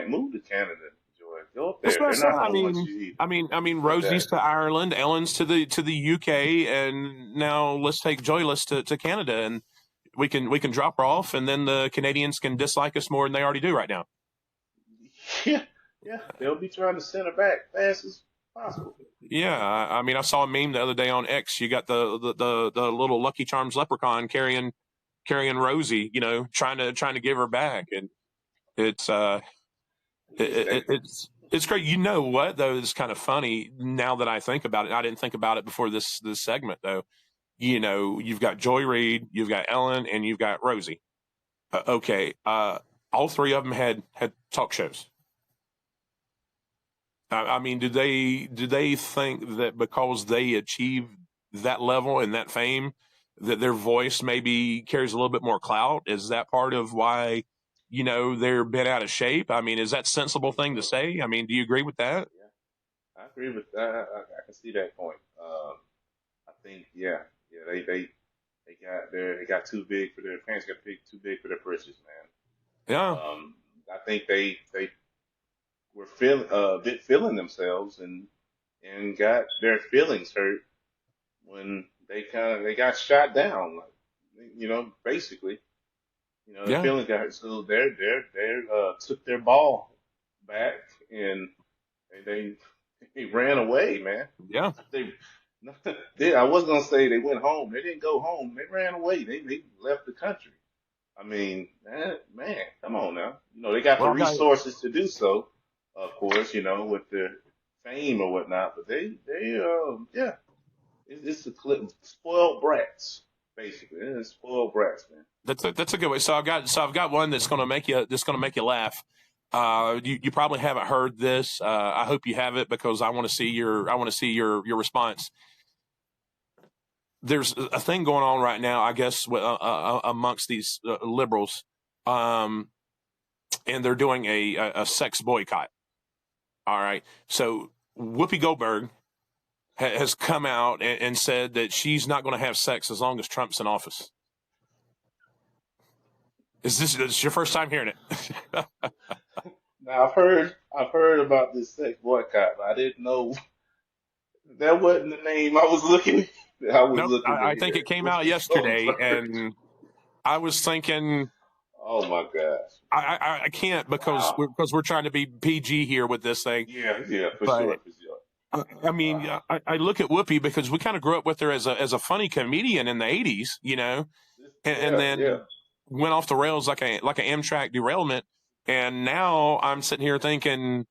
move to Canada, Joy. Go up That's there. what I They're said. not gonna want you either. I mean, But Rosie's to Ireland, Ellen's to the UK, and now let's take Joyless to Canada, and we can drop her off, and then the Canadians can dislike us more than they already do right now. yeah, yeah, they'll be trying to send her back fast as possible. Yeah, I mean, I saw a meme the other day on X. You got the little Lucky Charms leprechaun carrying Rosie, trying to give her back, and it's it's great. You know what though? It's kind of funny now that I think about it. I didn't think about it before this segment though. You've got Joy Reid, you've got Ellen, and you've got Rosie. Okay, all three of them had talk shows. I mean, do they think that because they achieved that level and that fame, that their voice maybe carries a little bit more clout? Is that part of why they're bent out of shape? I mean, is that a I sensible think thing to so. say? I mean, do you agree with that? Yeah, I agree with that. I can see that point. I think, yeah, yeah, they got too big for their pants, too big for their britches, man. Yeah, I think they were a bit feeling themselves and got their feelings hurt when they got shot down, like, basically, their yeah, feelings got hurt, so they took their ball back and they they ran away, man. yeah. They, I was gonna say they went home. They didn't go home. They ran away. They left the country. I mean, man, come on now. They got the Well, guys, resources to do so, of course, with their fame or whatnot. But yeah, it's a clip. Spoiled brats, basically. It's spoiled brats, man. that's a good way. So I've got one that's gonna make you laugh. You probably haven't heard this. I hope you have it because I want to see your response. There's a thing going on right now, I guess, amongst these liberals, um, and they're doing a sex boycott. All right, so Whoopi Goldberg has come out and said that she's not going to have sex as long as Trump's in office. Is your first time hearing it? Now I've heard about this sex boycott, but I didn't know that wasn't the name I was looking. I was Nope. looking I at think it came out Whoopi yesterday, Goldberg. and I was thinking Oh my gosh! I can't because Wow. we're trying to be PG here with this thing. Yeah, yeah, for sure, But for sure. I mean, Wow. I look at Whoopi because we kind of grew up with her as a funny comedian in the '80s, and Yeah, yeah, then went off the rails like an Amtrak derailment. And now I'm sitting here thinking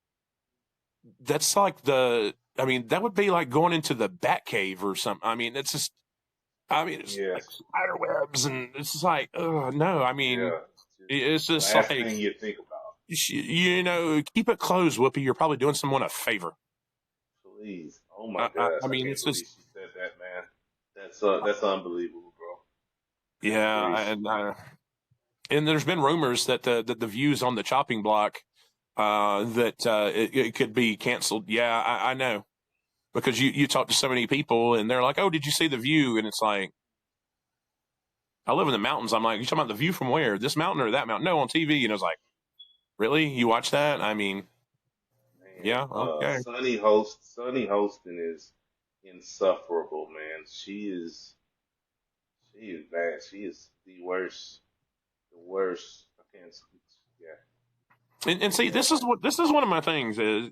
that's like I mean, that would be like going into the Batcave or something. I mean, it's like yes, spider webs, and it's just like, oh no. I mean, yeah. Just it's just last like, thing you think about. keep it closed, Whoopi. You're probably doing someone a favor. Please. Oh my I gosh, I mean, can't it's just, believe she said that, man. That's unbelievable, bro. Good yeah, grief. and there's been rumors that the views on the chopping block, that it could be canceled. Yeah, I know. because you talk to so many people and they're like, oh, did you see The View? And it's like, I live in the mountains. I'm like, you talking about The View from where? This mountain or that mountain? No, on TV. And I was like, really? You watch that? I mean, Man, yeah, okay. Sunny hosting is insufferable, man. She is bad. She is the worst. The worst. I can't. Yeah, And see, yeah. this is one of my things is,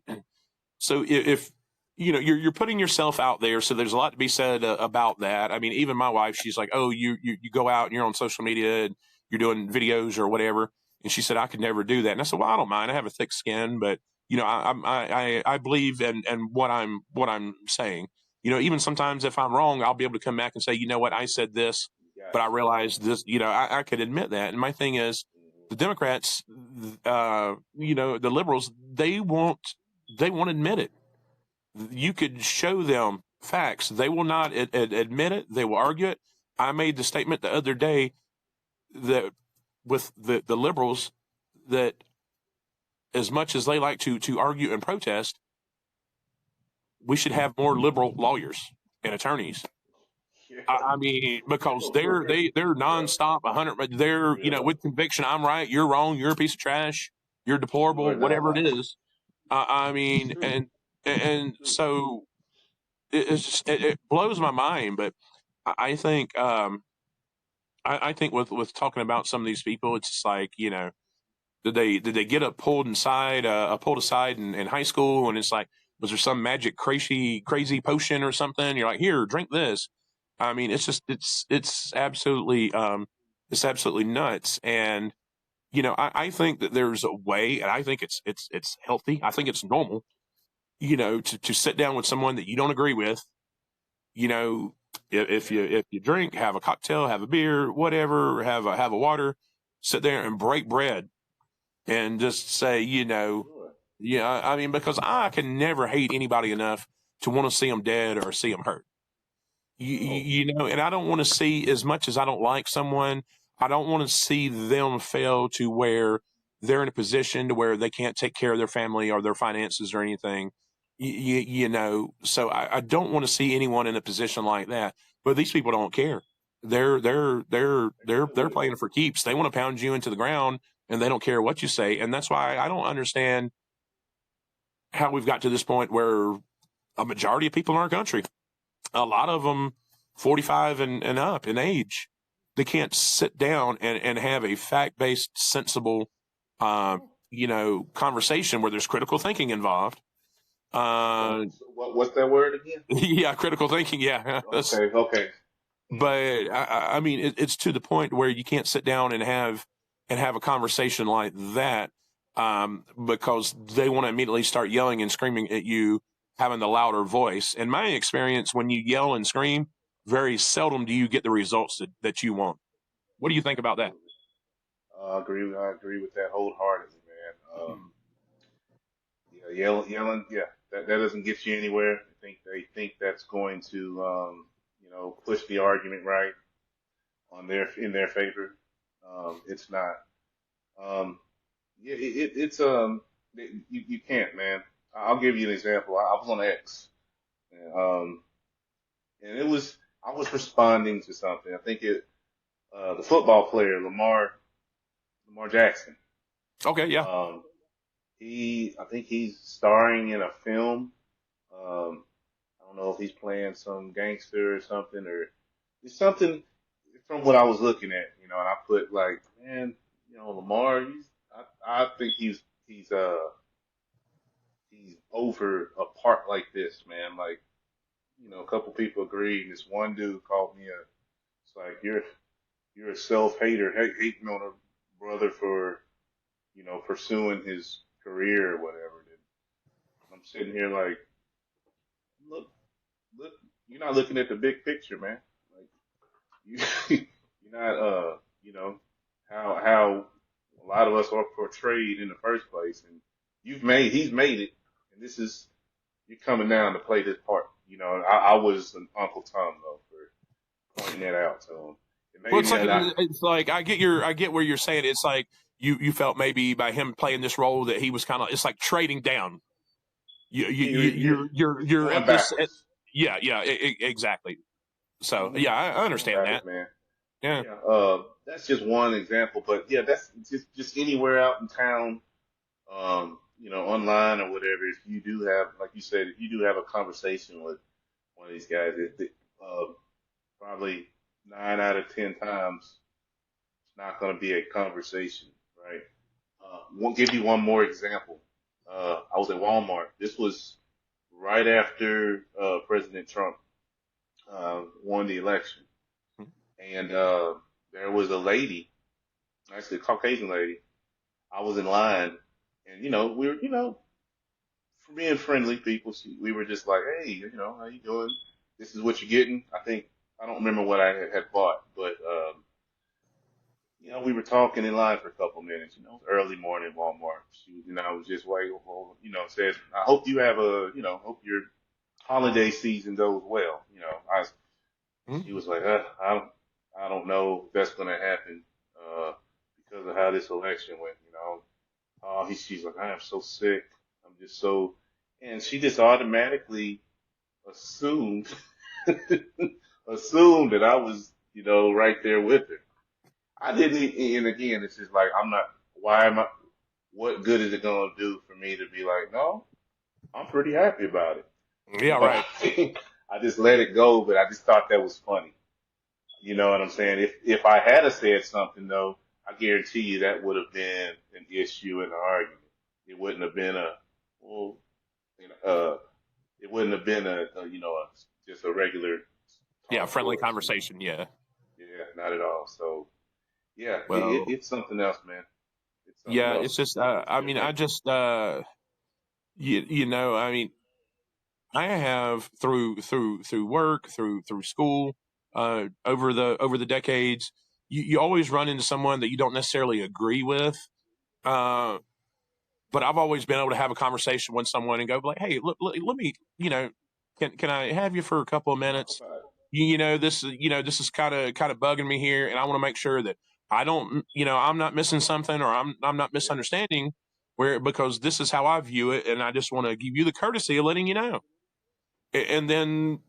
so if you know you're putting yourself out there, so there's a lot to be said about that. I mean, even my wife, she's like, "Oh, you go out and you're on social media and you're doing videos or whatever," and she said, "I could never do that." And I said, "Well, I don't mind. I have a thick skin, but I believe in what I'm saying. You know, even sometimes if I'm wrong, I'll be able to come back and say, you know what, I said this, You got but I realized this. You know, I could admit that. And my thing is, to. the Democrats, you know, the liberals, they won't admit it. You could show them facts. They will not admit it. They will argue it. I made the statement the other day that with the liberals, that as much as they like to argue and protest, we should have more liberal lawyers and attorneys. Yeah, I mean, because for real. they're Yeah, nonstop, 100. for They're, real. with conviction. I'm right. You're wrong. You're a piece of trash. You're You deplorable. are not Whatever it lying. is. I It's mean, true. and It's true. so it's just, it blows my mind. But I think I think with talking about some of these people, it's just like, did they get pulled aside in high school, and it's like, was there some magic crazy potion or something? You're like, here, drink this. I mean, it's just it's absolutely nuts. And I think that there's a way, and I think it's healthy. I think it's normal, to sit down with someone that you don't agree with. You know, if you drink, have a cocktail, have a beer, whatever, have a water, sit there and break bread and just say, Sure. yeah, I mean, because I can never hate anybody enough to want to see them dead or see them hurt. No. And I don't want to see, as much as I don't like someone, I don't want to see them fail to where they're in a position to where they can't take care of their family or their finances or anything. So I don't want to see anyone in a position like that. But these people don't care. They're good They're with it. playing for keeps. They want to pound you into the ground, and they don't care what you say. And that's why I don't understand how we've got to this point where a majority of people in our country, a lot of them 45 and up in age, they can't sit down and have a fact-based, sensible, uh, No. conversation where there's critical thinking involved. Uh, What's that word again? yeah, critical thinking. Yeah. Okay, okay. But Mm. I mean, it's to the point where you can't sit down and have a conversation like that, because they want to immediately start yelling and screaming at you, having the louder voice. In my experience, when you yell and scream, very seldom do you get the results that you want. What do you think about that? Absolutely. I agree with that wholeheartedly, man. Yeah, yelling, yeah, that doesn't get you anywhere. They think that's going to, push the argument right in their favor. It's not. Um, yeah, it's you can't, man. I'll give you an example. I was on X, and, and I was responding to something. I think the football player Lamar Jackson. Okay, yeah. Um, I think he's starring in a film. I don't know if he's playing some gangster or something, or it's something from what I was looking at, and I put like, man, Lamar, I think he's over a part like this, man. Like, a couple people agreed, and this one dude called me it's like, you're a self hater, hating on a brother for, pursuing his career or whatever. And I'm sitting here like, look, look, you're not looking at the big picture, man. Like, you, you're not, how a lot of us are portrayed in the first place, and he's made it, and you're coming down to play this part. I was an Uncle Tom though for pointing that out to him. It Well, made it's me, like and I, it's like I get where you're saying. It's like you felt maybe by him playing this role that he was kind of, it's like trading down. You're you're going at this. backwards. Yeah, yeah, exactly. So Hmm yeah, I You're going understand that. backwards, man. Yeah. Yeah. That's just one example, but yeah, that's just anywhere out in town, online or whatever. If you do have, like you said, if you do have a conversation with one of these guys, probably 9 out of 10 times, it's not going to be a conversation, right? We'll give you one more example. I was at Walmart. This was right after President Trump won the election, and there was a lady, actually a Caucasian lady. I was in line, and we were, for being friendly people, we were just like, hey, how you doing? This is what you're getting. I don't remember what I had bought, but we were talking in line for a couple minutes. It was early morning Walmart. I was just waiting, said, I hope you have hope your holiday season goes well. She Mhm. was like, I don't know if that's going to happen, because of how this election went. She's like, I am so sick. I'm just so, and she just automatically assumed, assumed that I was, right there with her. I didn't, and again, it's just like, I'm not, why am I, what good is it going to do for me to be like, no, I'm pretty happy about it. Yeah, right. I just let it go, but I just thought that was funny. You know what I'm saying? If I had a said something though, I guarantee you that would have been an issue in the argument. It wouldn't have been well, you know, uh, it wouldn't have been just a regular Yeah, talk friendly or conversation. Yeah. yeah, not at all. So yeah, Well, it's something else, man. It's something yeah, it's else. just. It's I mean, different. I just. I mean, I have through work, through school, over the decades. You always run into someone that you don't necessarily agree with. Uh, but I've always been able to have a conversation with someone and go like, "Hey, let me, can I have you for a couple of Talk minutes? about it. This is kind of bugging me here, and I want to make sure that I don't, I'm not missing something or I'm not Yeah, misunderstanding where because this is how I view it, and I just want to give you the courtesy of letting you know." And then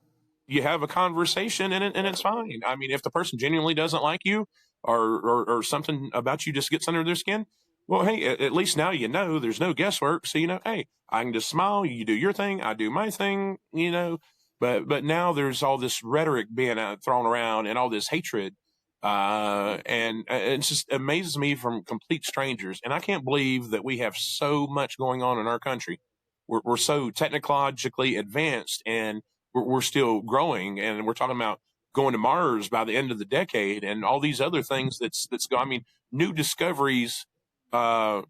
you have a conversation and it's exactly. fine. I mean, if the person genuinely doesn't like you or something about you just gets under their skin, well, hey, at least now you know there's no guesswork. So, hey, I can just smile. You do your thing. I do my thing, but now there's all this rhetoric being thrown around and all this hatred. And it just amazes me from complete strangers. And I can't believe that we have so much going on in our country. We're so technologically advanced and we're still growing, and we're talking about going to Mars by the end of the decade, and all these other things that's going. I mean, new discoveries uh,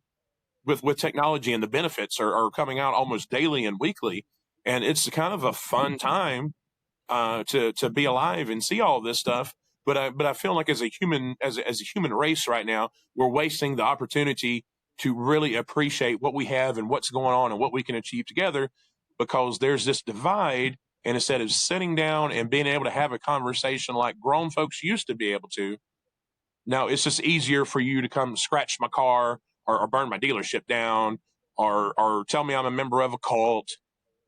with technology and the benefits are coming out almost daily and weekly, and it's kind of a fun time to be alive and see all this stuff. But I feel like as a human as a human race right now, we're wasting the opportunity to really appreciate what we have and what's going on and what we can achieve together, because there's this divide. And instead of sitting down and being able to have a conversation like grown folks used to be able to, now it's just easier for you to come scratch my car or burn my dealership down or tell me I'm a member of a cult.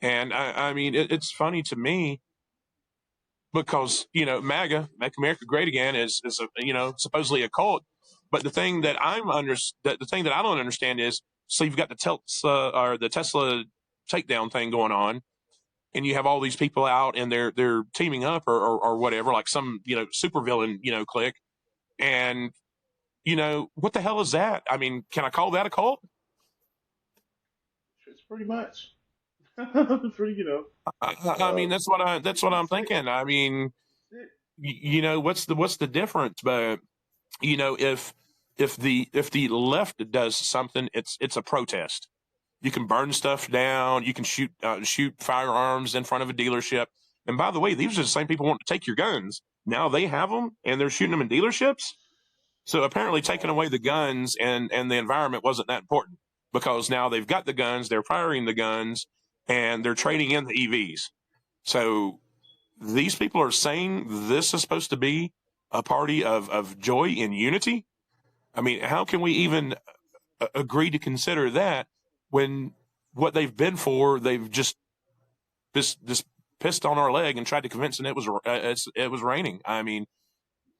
And I mean, it's funny to me because MAGA, Make America Great Again, is supposedly a cult. But the thing that I don't understand is, so you've got the Tesla takedown thing going on, and you have all these people out and they're teaming up or whatever, like some supervillain clique, and what the hell is that? I mean, can I call that a cult? It's pretty much. Pretty, I mean, that's what pretty I'm sick. thinking. I mean, Sick. what's the difference? But if the left does something, it's a protest. You can burn stuff down. You can shoot firearms in front of a dealership. And by the way, these are the same people wanting to take your guns. Now they have them and they're shooting them in dealerships. So apparently, taking away the guns and the environment wasn't that important, because now they've got the guns, they're firing the guns, and they're Yeah. trading in the EVs. So these people are saying this is supposed to be a party of joy and unity. I mean, how can we even agree to consider that when what they've been for, they've just pissed on our leg and tried to convince, and it was raining. I mean,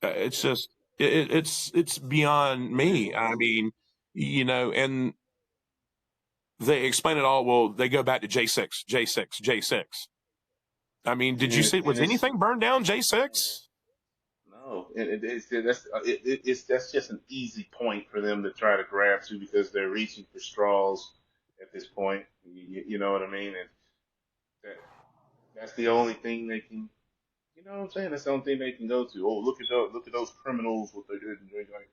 it's just it's beyond me. I mean, and they explain it all. Well, they go back to J6, J6, J6. I mean, did you see? Was anything burned down J6? No, that's just an easy point for them to try to grab to because they're reaching for straws at this point. You know what I mean? And that that's the only thing they can. You know what I'm saying? That's the only thing they can go to. Oh, look at those criminals, what they did. And like,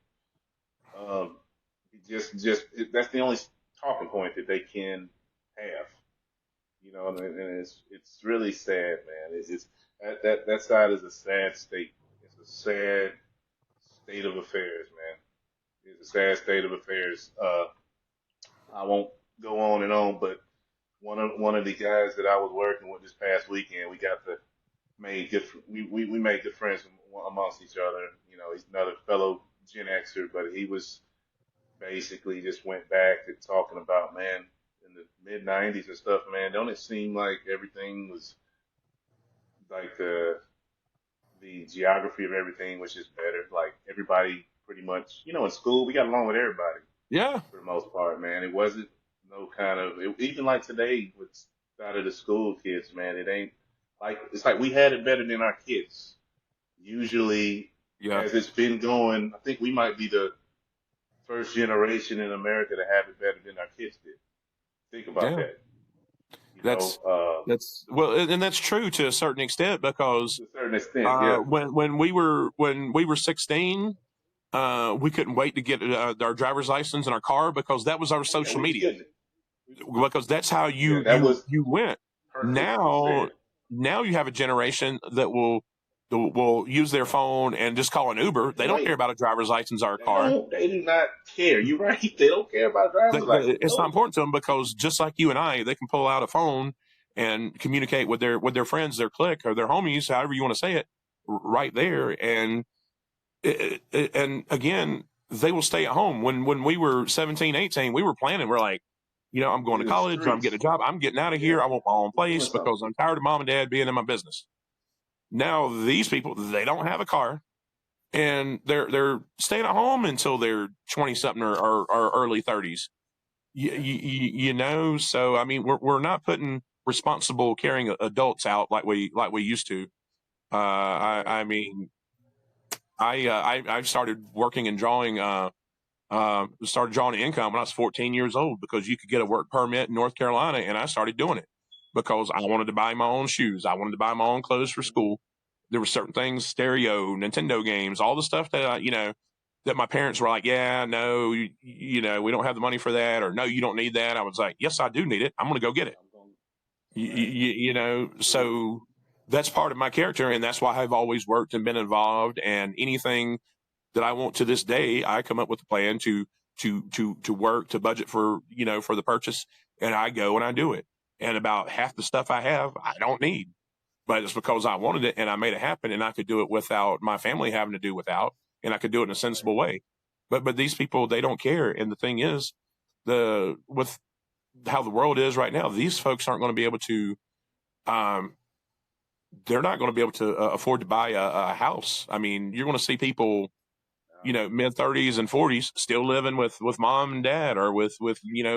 that's the only talking point that they can have. You know, and it's really sad, man. It's that side is a sad state. It's a sad state of affairs, man. It's a sad state of affairs. I won't go on and on, but one of the guys that I was working with this past weekend, we got to made good. We made good friends amongst each other. You know, he's another fellow Gen Xer, but he was basically just went back to talking about, man, in the mid '90s and stuff, man. Don't it seem like everything was like the geography of everything was just better? Like everybody pretty much, in school we got along with everybody Yeah, for the most part, man. It wasn't no kind of even like today with out of the school kids, man. It ain't like it's like we had it better than our kids. Usually, yeah, as it's been going, I think we might be the first generation in America to have it better than our kids did. Think about yeah. that. You know, That's that's well, and that's true to a certain extent because to a certain extent, yeah. when we were 16, we couldn't wait to get our driver's license in our car because that was our Oh yeah, social we was media. getting it. Because that's how Yeah, you that you was you went. perfectly Now said. now you have a generation that will use their phone and just call an Uber. They And don't care wait, about a driver's license or a they car. don't. They do not care. You're right. They don't care about driver's license. It's not No. important to them because just like you and I, they can pull out a phone and communicate with their friends, their clique, or their homies, however you want to say it, right there. And again, they will stay at home. When we were 17, 18, we were planning. We're like, I'm going to In the college or I'm getting a streets. job. I'm getting out of Yeah, here. I want my own we're doing place something. because I'm tired of mom and dad being in my business. Now these people, they don't have a car and they're staying at home until they're 20 something or early 30s. Yeah. So I mean, we're not putting responsible, caring adults out like we used to. I mean, I started working and drawing. Started drawing income when I was 14 years old because you could get a work permit in North Carolina, and I started doing it because I wanted to buy my own shoes. I wanted to buy my own clothes for Hmm. school. There were certain things, stereo, Nintendo games, all the stuff that my parents were like, yeah, no, we don't have the money for that, or no, you don't need that. I was like, yes, I do need it. I'm going to go get it. I'm going. Right. Absolutely. So that's part of my character, and that's why I've always worked and been involved. And anything that I want to this day, I come up with a plan to work to budget for the purchase, and I go and I do it. And about half the stuff I have, I don't need, but it's because I wanted it and I made it happen, and I could do it without my family having to do without, and I could do it in a Right. sensible way. But these people, they don't care, and the thing is, the with how the world is right now, these folks aren't going to be able to. Um, they're not going to be able to afford to buy a house. I mean, you're going to see people No. mid 30s and 40s still living with mom and dad or with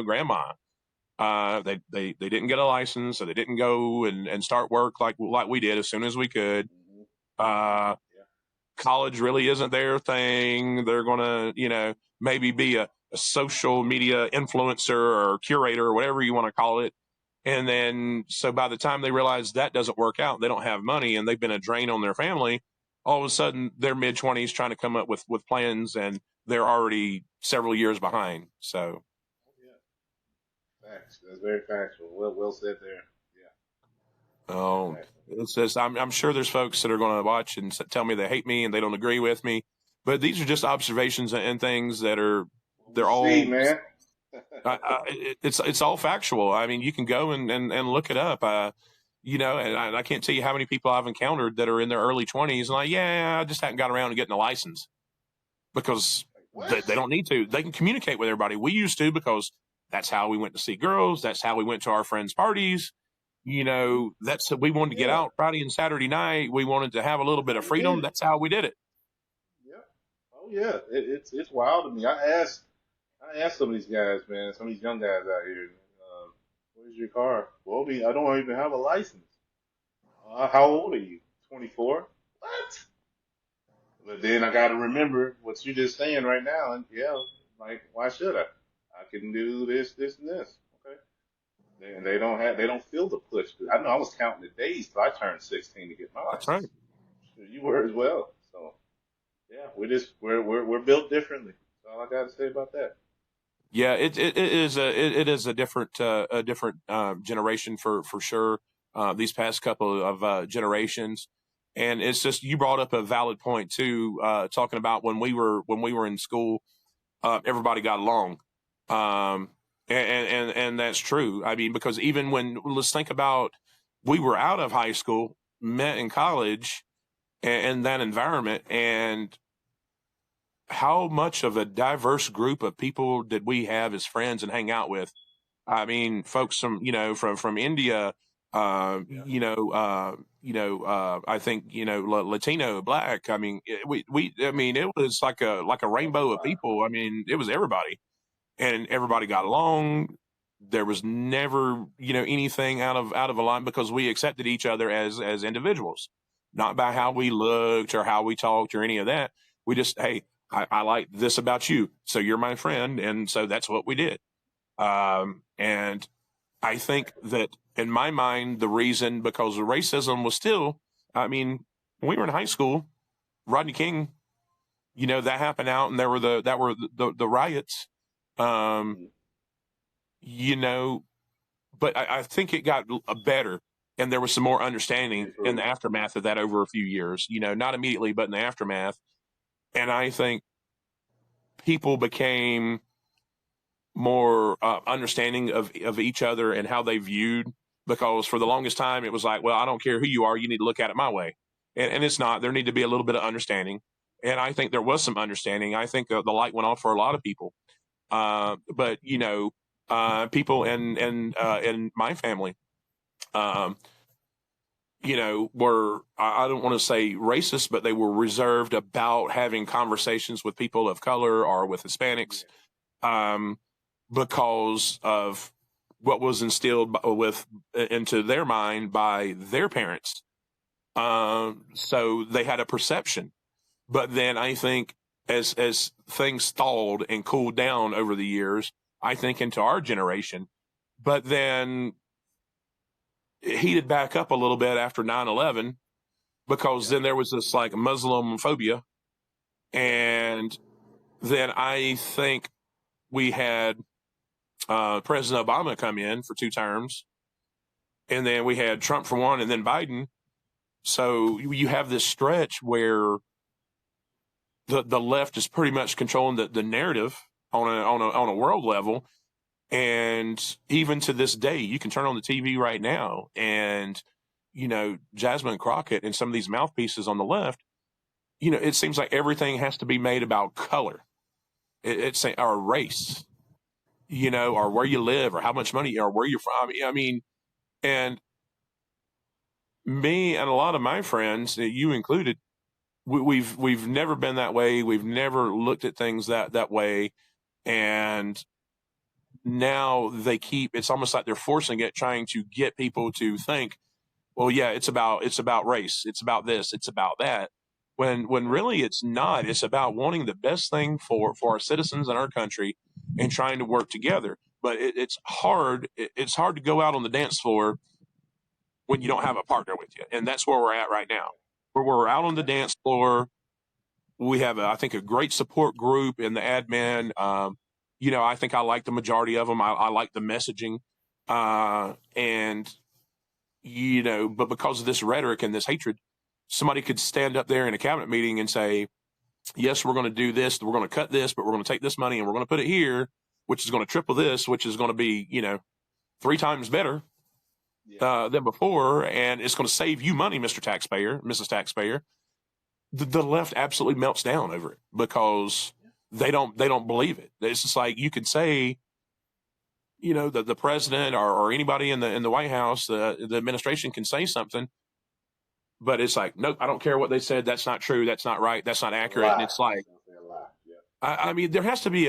grandma. They didn't get a license, so they didn't go and start work like we did as soon as we could. Hmm. Uh, Yeah. College really isn't their thing. They're gonna maybe be a social media influencer or curator or whatever you want to call it. And then, so by the time they realize that doesn't work out, they don't have money and they've been a drain on their family. All of a sudden, they're mid 20s trying to come up with plans, and they're already several years behind. So, Oh, yeah. Facts. That's very factual. Well said there. Yeah. Very um, factual. it's just I'm sure there's folks that are going to watch and tell me they hate me and they don't agree with me, but these are just observations and things that are We'll they're see, all man. it's all factual. I mean, you can go and look it up. And I can't tell you how many people I've encountered that are in their early 20s and like, yeah, I just haven't got around to getting a license because Like what? they don't need to. They can communicate with everybody. We used to because That's how we went to see girls. That's how we went to our friends' parties. We wanted to get Yeah. out Friday and Saturday night. We wanted to have a little That's bit how of we did freedom. it. That's how we did it. Yeah. Oh yeah. It's wild to me. I asked some of these guys, man, some of these young guys out here, where's your car? Well, I don't even have a license. How old are you? 24. What? But then I got to remember what you're just saying right now, and yeah, like why should I? I can do this, this, and this. Okay. They don't feel the push. I know I was counting the days till I turned 16 to get my That's right. license. Sure, you were as well. So yeah, we're built differently. That's all I got to say about that. Yeah, it is a different generation for sure. These past couple of generations, and it's just you brought up a valid point too. Talking about when we were in school, everybody got along, and that's true. I mean, because even when let's think about we were out of high school, met in college, and that environment, and how much of a diverse group of people did we have as friends and hang out with? I mean, folks from India, Yeah. I think Latino, Black. I mean, I Yeah. mean, it was like a That was a rainbow of lot. people. I mean, it was everybody, and everybody got along. There was never anything out of a line because we accepted each other as individuals, not by how Right. we looked or how we talked or any of that. We just, hey, I like this about you, so you're my friend, and so that's what we did. And I think Exactly. that in my mind, the reason because the racism was still, I mean, when we were in high school, Rodney King, that happened out, and there were the riots. Um, Hmm. you know, but I think it got better, and there was some more It understanding in the improved. aftermath of that over a few years. Not immediately, but in the aftermath. And I think people became more understanding of each other and how they viewed. Because for the longest time, it was like, well, I don't care who you are, you need to look at it my way, and it's not. There need to be a little bit of understanding, and I think there was some understanding. I think the light went off for a lot of people, but people in my family, um, were I don't want to say racist, but they were reserved about having conversations with people of color or with Hispanics, Yeah. um, because of what was instilled into their mind by their parents. So they had a perception, but then I think as things stalled and cooled down over the years, I think into our generation, but then it heated back up a little bit after 9/11 because Yeah. then there was this like Muslim phobia. Yeah. And then I think we had President Obama come in for 2 terms, and then we had Trump for one, and then Biden. So you have this stretch where the left is pretty much controlling the narrative on a world level. And even to this day, you can turn on the TV right now, and Jasmine Crockett and some of these mouthpieces on the left. It seems like everything has to be made about color. It's or race, or where you live, or how much money, or where you're from. I mean, and me and a lot of my friends, you included, we've never been that way. We've never looked at things that way, and now it's almost like they're forcing it, trying to get people to think, well, yeah, it's about race, it's about this, it's about that. When Yeah. really it's not. It's about wanting the best thing for our citizens and our country, and trying to work together. But it's hard. It's hard to go out on the dance floor when you don't have a partner with you, and that's where we're at right now. Where we're out on the Yeah. dance floor, we have, I think, a great support group in the admin. I think I like the majority of them. I like the messaging, and but because of this rhetoric and this hatred, somebody could stand up there in a cabinet meeting and say, "Yes, we're going to do this. We're going to cut this, but we're going to take this money and we're going to put it here, which is going to triple this, which is going to be 3 times better Yeah. than before, and it's going to save you money, Mister Taxpayer, Mrs. Taxpayer." The left absolutely melts down over it because they don't believe it. It's just like you could say the president or anybody in the White House, the administration can say something, but it's like, nope, I don't care what they said. That's not true. That's not right. That's not A accurate. And lie. it's like, It's gonna say a lie. Yeah. I mean, there has to be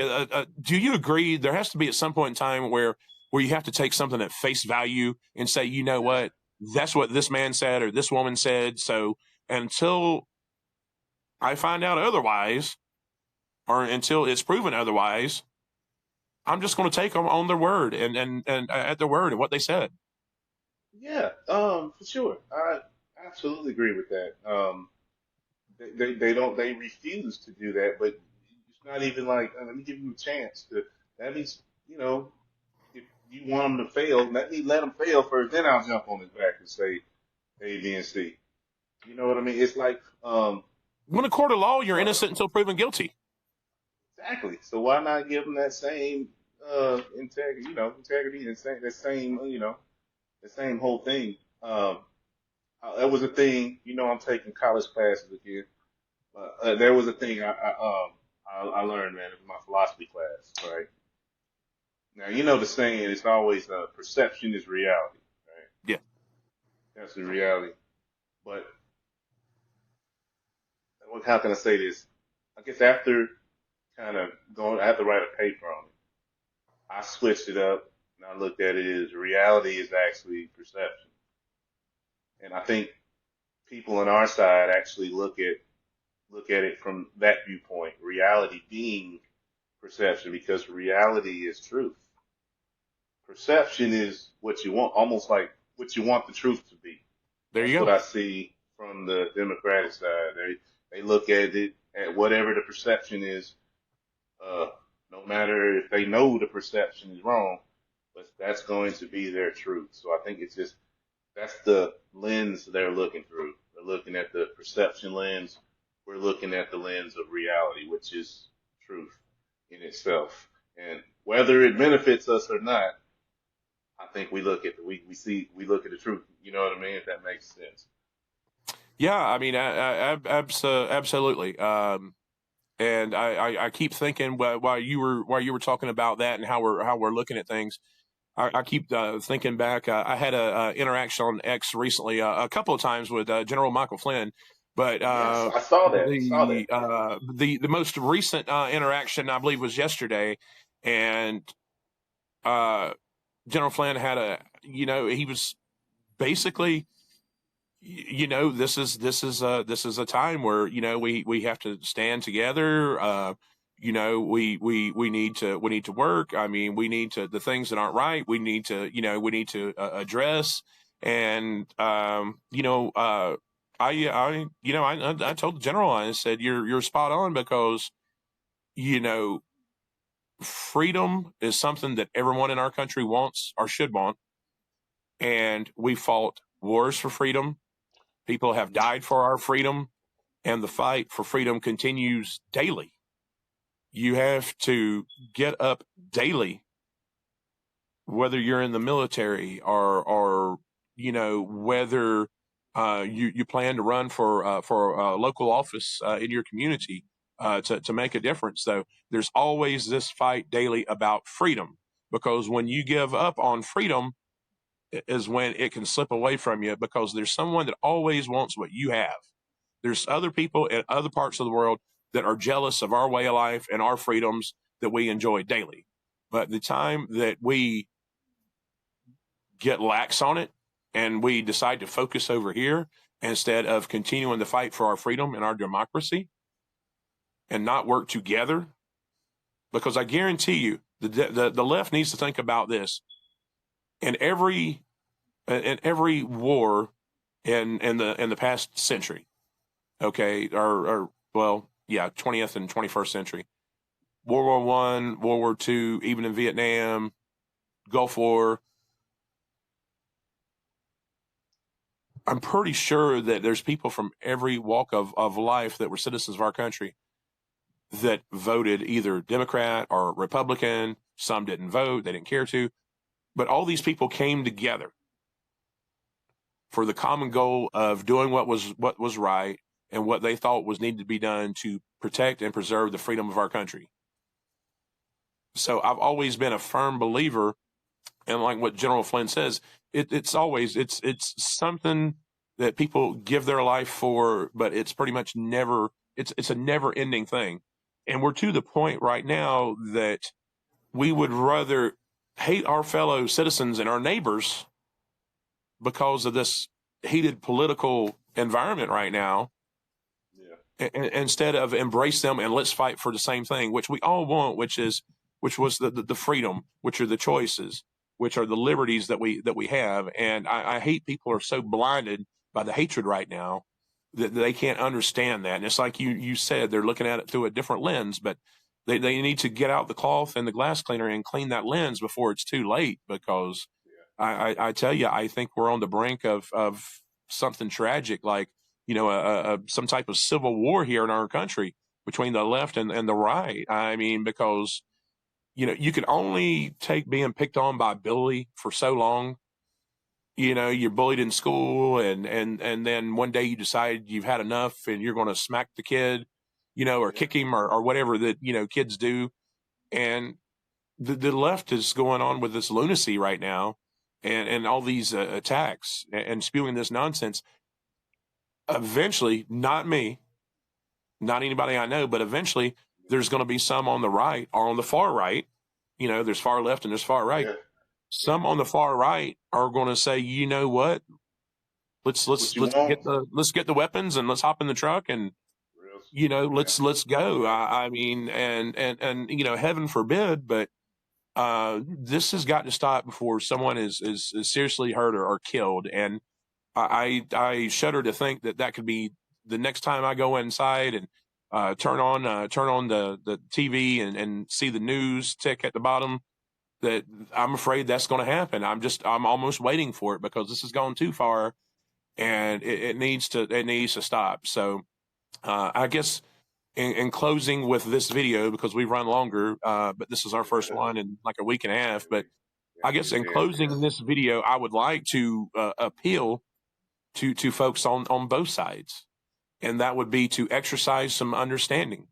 do you agree? There has to be at some point in time where you have to take something at face value and say, you know Yeah. what, that's what this man said or this woman said. So until I find out otherwise, or until it's proven otherwise, I'm just going to take them on their word and at their word and what they said. Yeah. For sure. I absolutely agree with that. They don't they refuse to do that, but it's not even like let me give you a chance to. That means if you want them to fail, let them fail first, then I'll jump on his back and say A, B, and C. You know what I mean? It's like When a court of law, you're uh, innocent until proven guilty. exactly. So why not give them that same integrity? Integrity and same the same whole thing. That was a thing. I'm taking college classes again. There was a thing I learned, man, in my philosophy class, right? Now, the saying, it's always perception is reality, right? Yeah. That's the reality. But how can I say this? I guess after kind of going, I had to write a paper on it. I switched it up and I looked at it as reality is actually perception. And I think people on our side actually look at it from that viewpoint, reality being perception, because reality is truth. Perception is what you want, almost like what you want the truth to be. There That's you what go. I see from the Democratic side. They look at it at whatever the perception is, uh, no matter if they know the perception is wrong, but that's going to be their truth. So I think it's just that's the lens they're looking through. They're looking at the perception lens. We're looking at the lens of reality, which is truth in itself. And whether it benefits us or not, I think we look at the truth. You know what I mean? If that makes sense. Yeah, I mean, absolutely. And I keep thinking while you were talking about that and how we're looking at things. I keep thinking back. I had a interaction on X recently, a couple of times with General Michael Flynn, but Yes, I saw that. I saw that. the most recent interaction I believe was yesterday, and uh, General Flynn had he was basically this is a time where we have to stand together. We need to work. I mean, we need to the things that aren't right. We need to address. And I told the general, I said you're spot on, because you know freedom is something that everyone in our country wants or should want, and we fought wars for freedom. People have died for our freedom, and the fight for freedom continues daily. You have to get up daily, whether you're in the military or whether you plan to run for local office in your community to make a difference. So there's always this fight daily about freedom, because when you give up on freedom is when it can slip away from you, because there's someone that always wants what you have. There's other people in other parts of the world that are jealous of our way of life and our freedoms that we enjoy daily. But the time that we get lax on it and we decide to focus over here instead of continuing to fight for our freedom and our democracy and not work together, because I guarantee you the left needs to think about this. In every war in the past century, okay, or well, yeah, 20th and 21st century, World War One, World War Two, even in Vietnam, Gulf War. I'm pretty sure that there's people from every walk of life that were citizens of our country that voted either Democrat or Republican. Some didn't vote, they didn't care to, but all these people came together for the common goal of doing what was right and what they thought was needed to be done to protect and preserve the freedom of our country. So I've always been a firm believer And like what General Flynn says, it's always it's something that people give their life for, but it's pretty much never it's a never ending thing. And we're to the point right now that we would rather hate our fellow citizens and our neighbors because of this heated political environment right now, instead of embrace them and let's fight for the same thing, which we all want, which was the freedom, which are the choices, which are the liberties that we have. And I hate people are so blinded by the hatred right now that they can't understand that. And it's like you said, they're looking at it through a different lens, but they need to get out the cloth and the glass cleaner and clean that lens before it's too late. Because I tell you, I think we're on the brink of something tragic, like some type of civil war here in our country between the left and the right. I mean, because you can only take being picked on by bully for so long. You're bullied in school, and then one day you decide you've had enough and you're going to smack the kid, or kick him or whatever that kids do. And the left is going on with this lunacy right now, and all these attacks and spewing this nonsense. Eventually, not me, not anybody I know, but eventually there's going to be some on the right or on the far right. There's far left and there's far right. Yeah. Some on the far right are going to say, you know what? Let's get the weapons and let's hop in the truck and let's go. I mean, and heaven forbid, but this has got to stop before someone is seriously hurt or killed. And I shudder to think that could be the next time I go inside and turn on the TV and see the news tick at the bottom. That I'm afraid that's going to happen. I'm almost waiting for it because this has gone too far, and it needs to stop. So I guess in closing with this video, because we've run longer, but this is our first one in like a week and a half. But I guess in closing this video, I would like to appeal to folks on both sides, and that would be to exercise some understanding.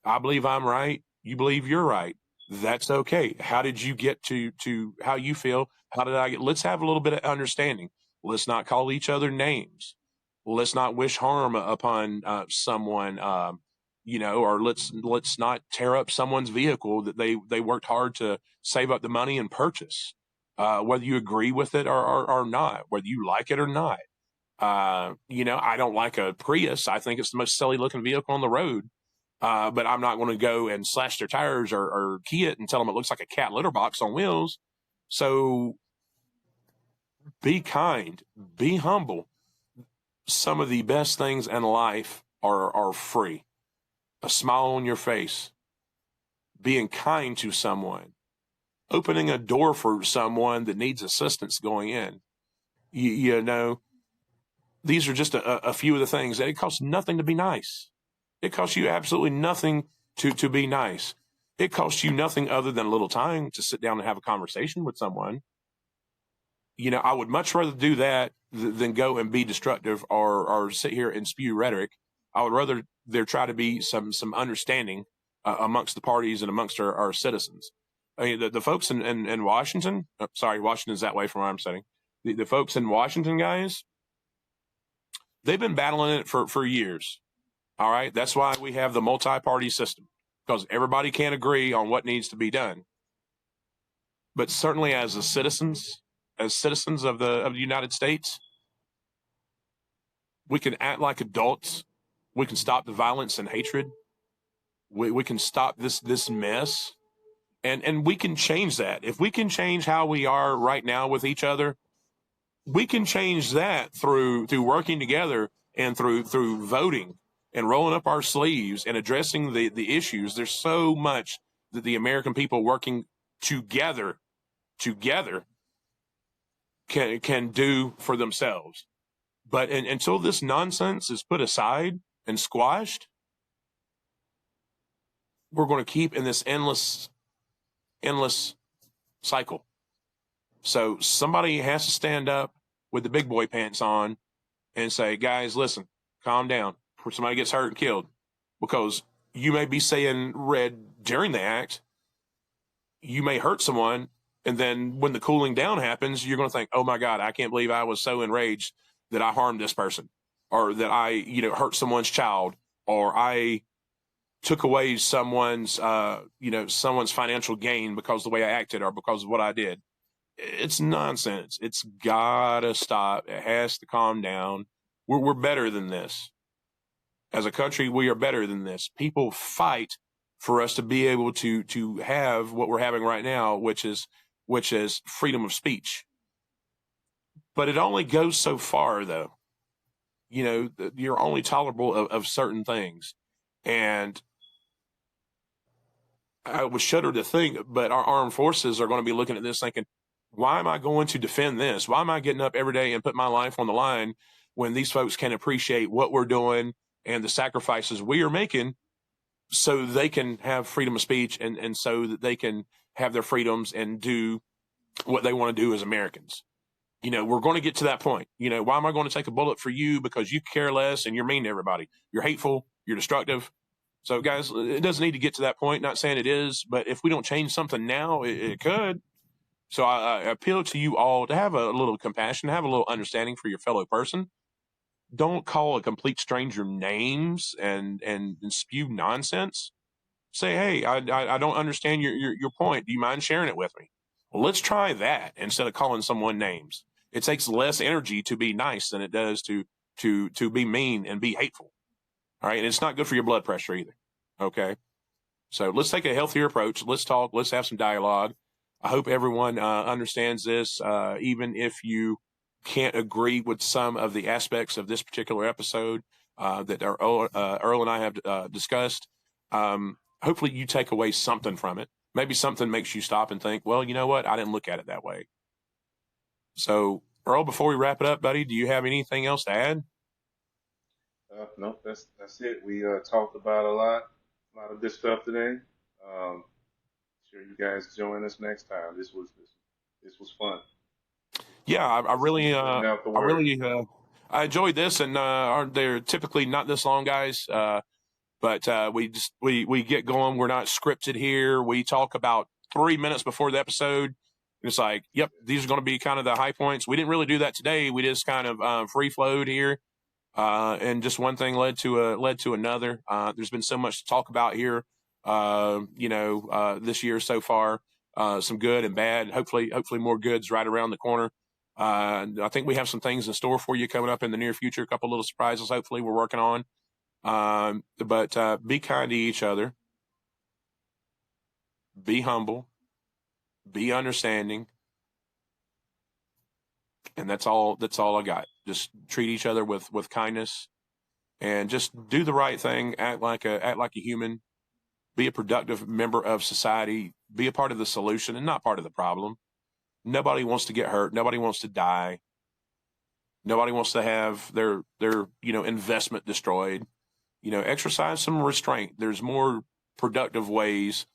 I believe I'm right. You believe you're right. That's okay. How did you get to how you feel? How did I get? Let's have a little bit of understanding. Let's not call each other names. Let's not wish harm upon someone, or let's not tear up someone's vehicle that they worked hard to save up the money and purchase. Whether you agree with it or not, whether you like it or not. I don't like a Prius. I think it's the most silly looking vehicle on the road. But I'm not going to go and slash their tires or key it and tell them it looks like a cat litter box on wheels. So be kind, be humble. Some of the best things in life are free. A smile on your face, being kind to someone, opening a door for someone that needs assistance going in. These are just a few of the things that it costs nothing to be nice. It costs you absolutely nothing to be nice. It costs you nothing other than a little time to sit down and have a conversation with someone. I would much rather do that than go and be destructive or sit here and spew rhetoric. I would rather there try to be some understanding amongst the parties and amongst our citizens. I mean, the folks in Washington, Washington's that way from where I'm sitting. The folks in Washington, guys, they've been battling it for years. All right. That's why we have the multi-party system, because everybody can't agree on what needs to be done. But certainly as citizens of the United States, we can act like adults. We can stop the violence and hatred. We can stop this mess. And we can change that. If we can change how we are right now with each other, we can change that through working together and through voting and rolling up our sleeves and addressing the issues. There's so much that the American people working together can do for themselves. But until this nonsense is put aside and squashed, we're going to keep in this endless cycle. So somebody has to stand up with the big boy pants on and say, guys, listen, calm down before somebody gets hurt and killed. Because you may be saying red during the act. You may hurt someone And then when the cooling down happens, you're going to think, oh my God, I can't believe I was so enraged that I harmed this person, or that I, hurt someone's child, or I took away someone's, someone's financial gain because of the way I acted or because of what I did. It's nonsense. It's gotta stop. It has to calm down. We're better than this. As a country, we are better than this. People fight for us to be able to have what we're having right now, which is freedom of speech. But it only goes so far, though. You're only tolerable of certain things. And I would shudder to think, but our armed forces are going to be looking at this thinking, why am I going to defend this? Why am I getting up every day and put my life on the line when these folks can appreciate what we're doing and the sacrifices we are making so they can have freedom of speech and so that they can have their freedoms and do what they want to do as Americans? We're going to get to that point. Why am I going to take a bullet for you because you care less and you're mean to everybody? You're hateful. You're destructive. So, guys, it doesn't need to get to that point. Not saying it is, but if we don't change something now, it could. So I appeal to you all to have a little compassion, have a little understanding for your fellow person. Don't call a complete stranger names and spew nonsense. Say, hey, I don't understand your point. Do you mind sharing it with me? Well, let's try that instead of calling someone names. It takes less energy to be nice than it does to be mean and be hateful. All right. And it's not good for your blood pressure either. Okay. So let's take a healthier approach. Let's talk. Let's have some dialogue. I hope everyone understands this, even if you can't agree with some of the aspects of this particular episode that Earl and I have discussed. Hopefully you take away something from it. Maybe something makes you stop and think, well, you know what? I didn't look at it that way. So, Earl, before we wrap it up, buddy, do you have anything else to add? No, that's it. We talked about a lot of good stuff today. Sure you guys join us next time. This was fun. Yeah, I really, I enjoyed this, and they're typically not this long, guys. But we get going. We're not scripted here. We talk about 3 minutes before the episode. It's like, yep, these are going to be kind of the high points. We didn't really do that today. We just kind of free flowed here, and just one thing led to another. There's been so much to talk about here, this year so far. Some good and bad. Hopefully more good's right around the corner. I think we have some things in store for you coming up in the near future. A couple little surprises. Hopefully we're working on. But be kind to each other. Be humble. Be understanding. And that's all I got. Just treat each other with kindness and just do the right thing. Act like a human. Be a productive member of society. Be a part of the solution and not part of the problem. Nobody wants to get hurt. Nobody wants to die. Nobody wants to have their investment destroyed. Exercise some restraint. There's more productive ways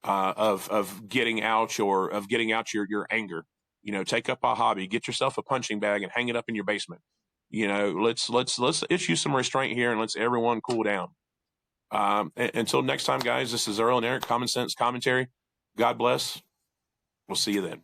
of getting out your anger. Take up a hobby, get yourself a punching bag and hang it up in your basement. Let's issue some restraint here and let's everyone cool down. Until next time, guys, this is Earl and Eric, Common Sense Commentary. God bless. We'll see you then.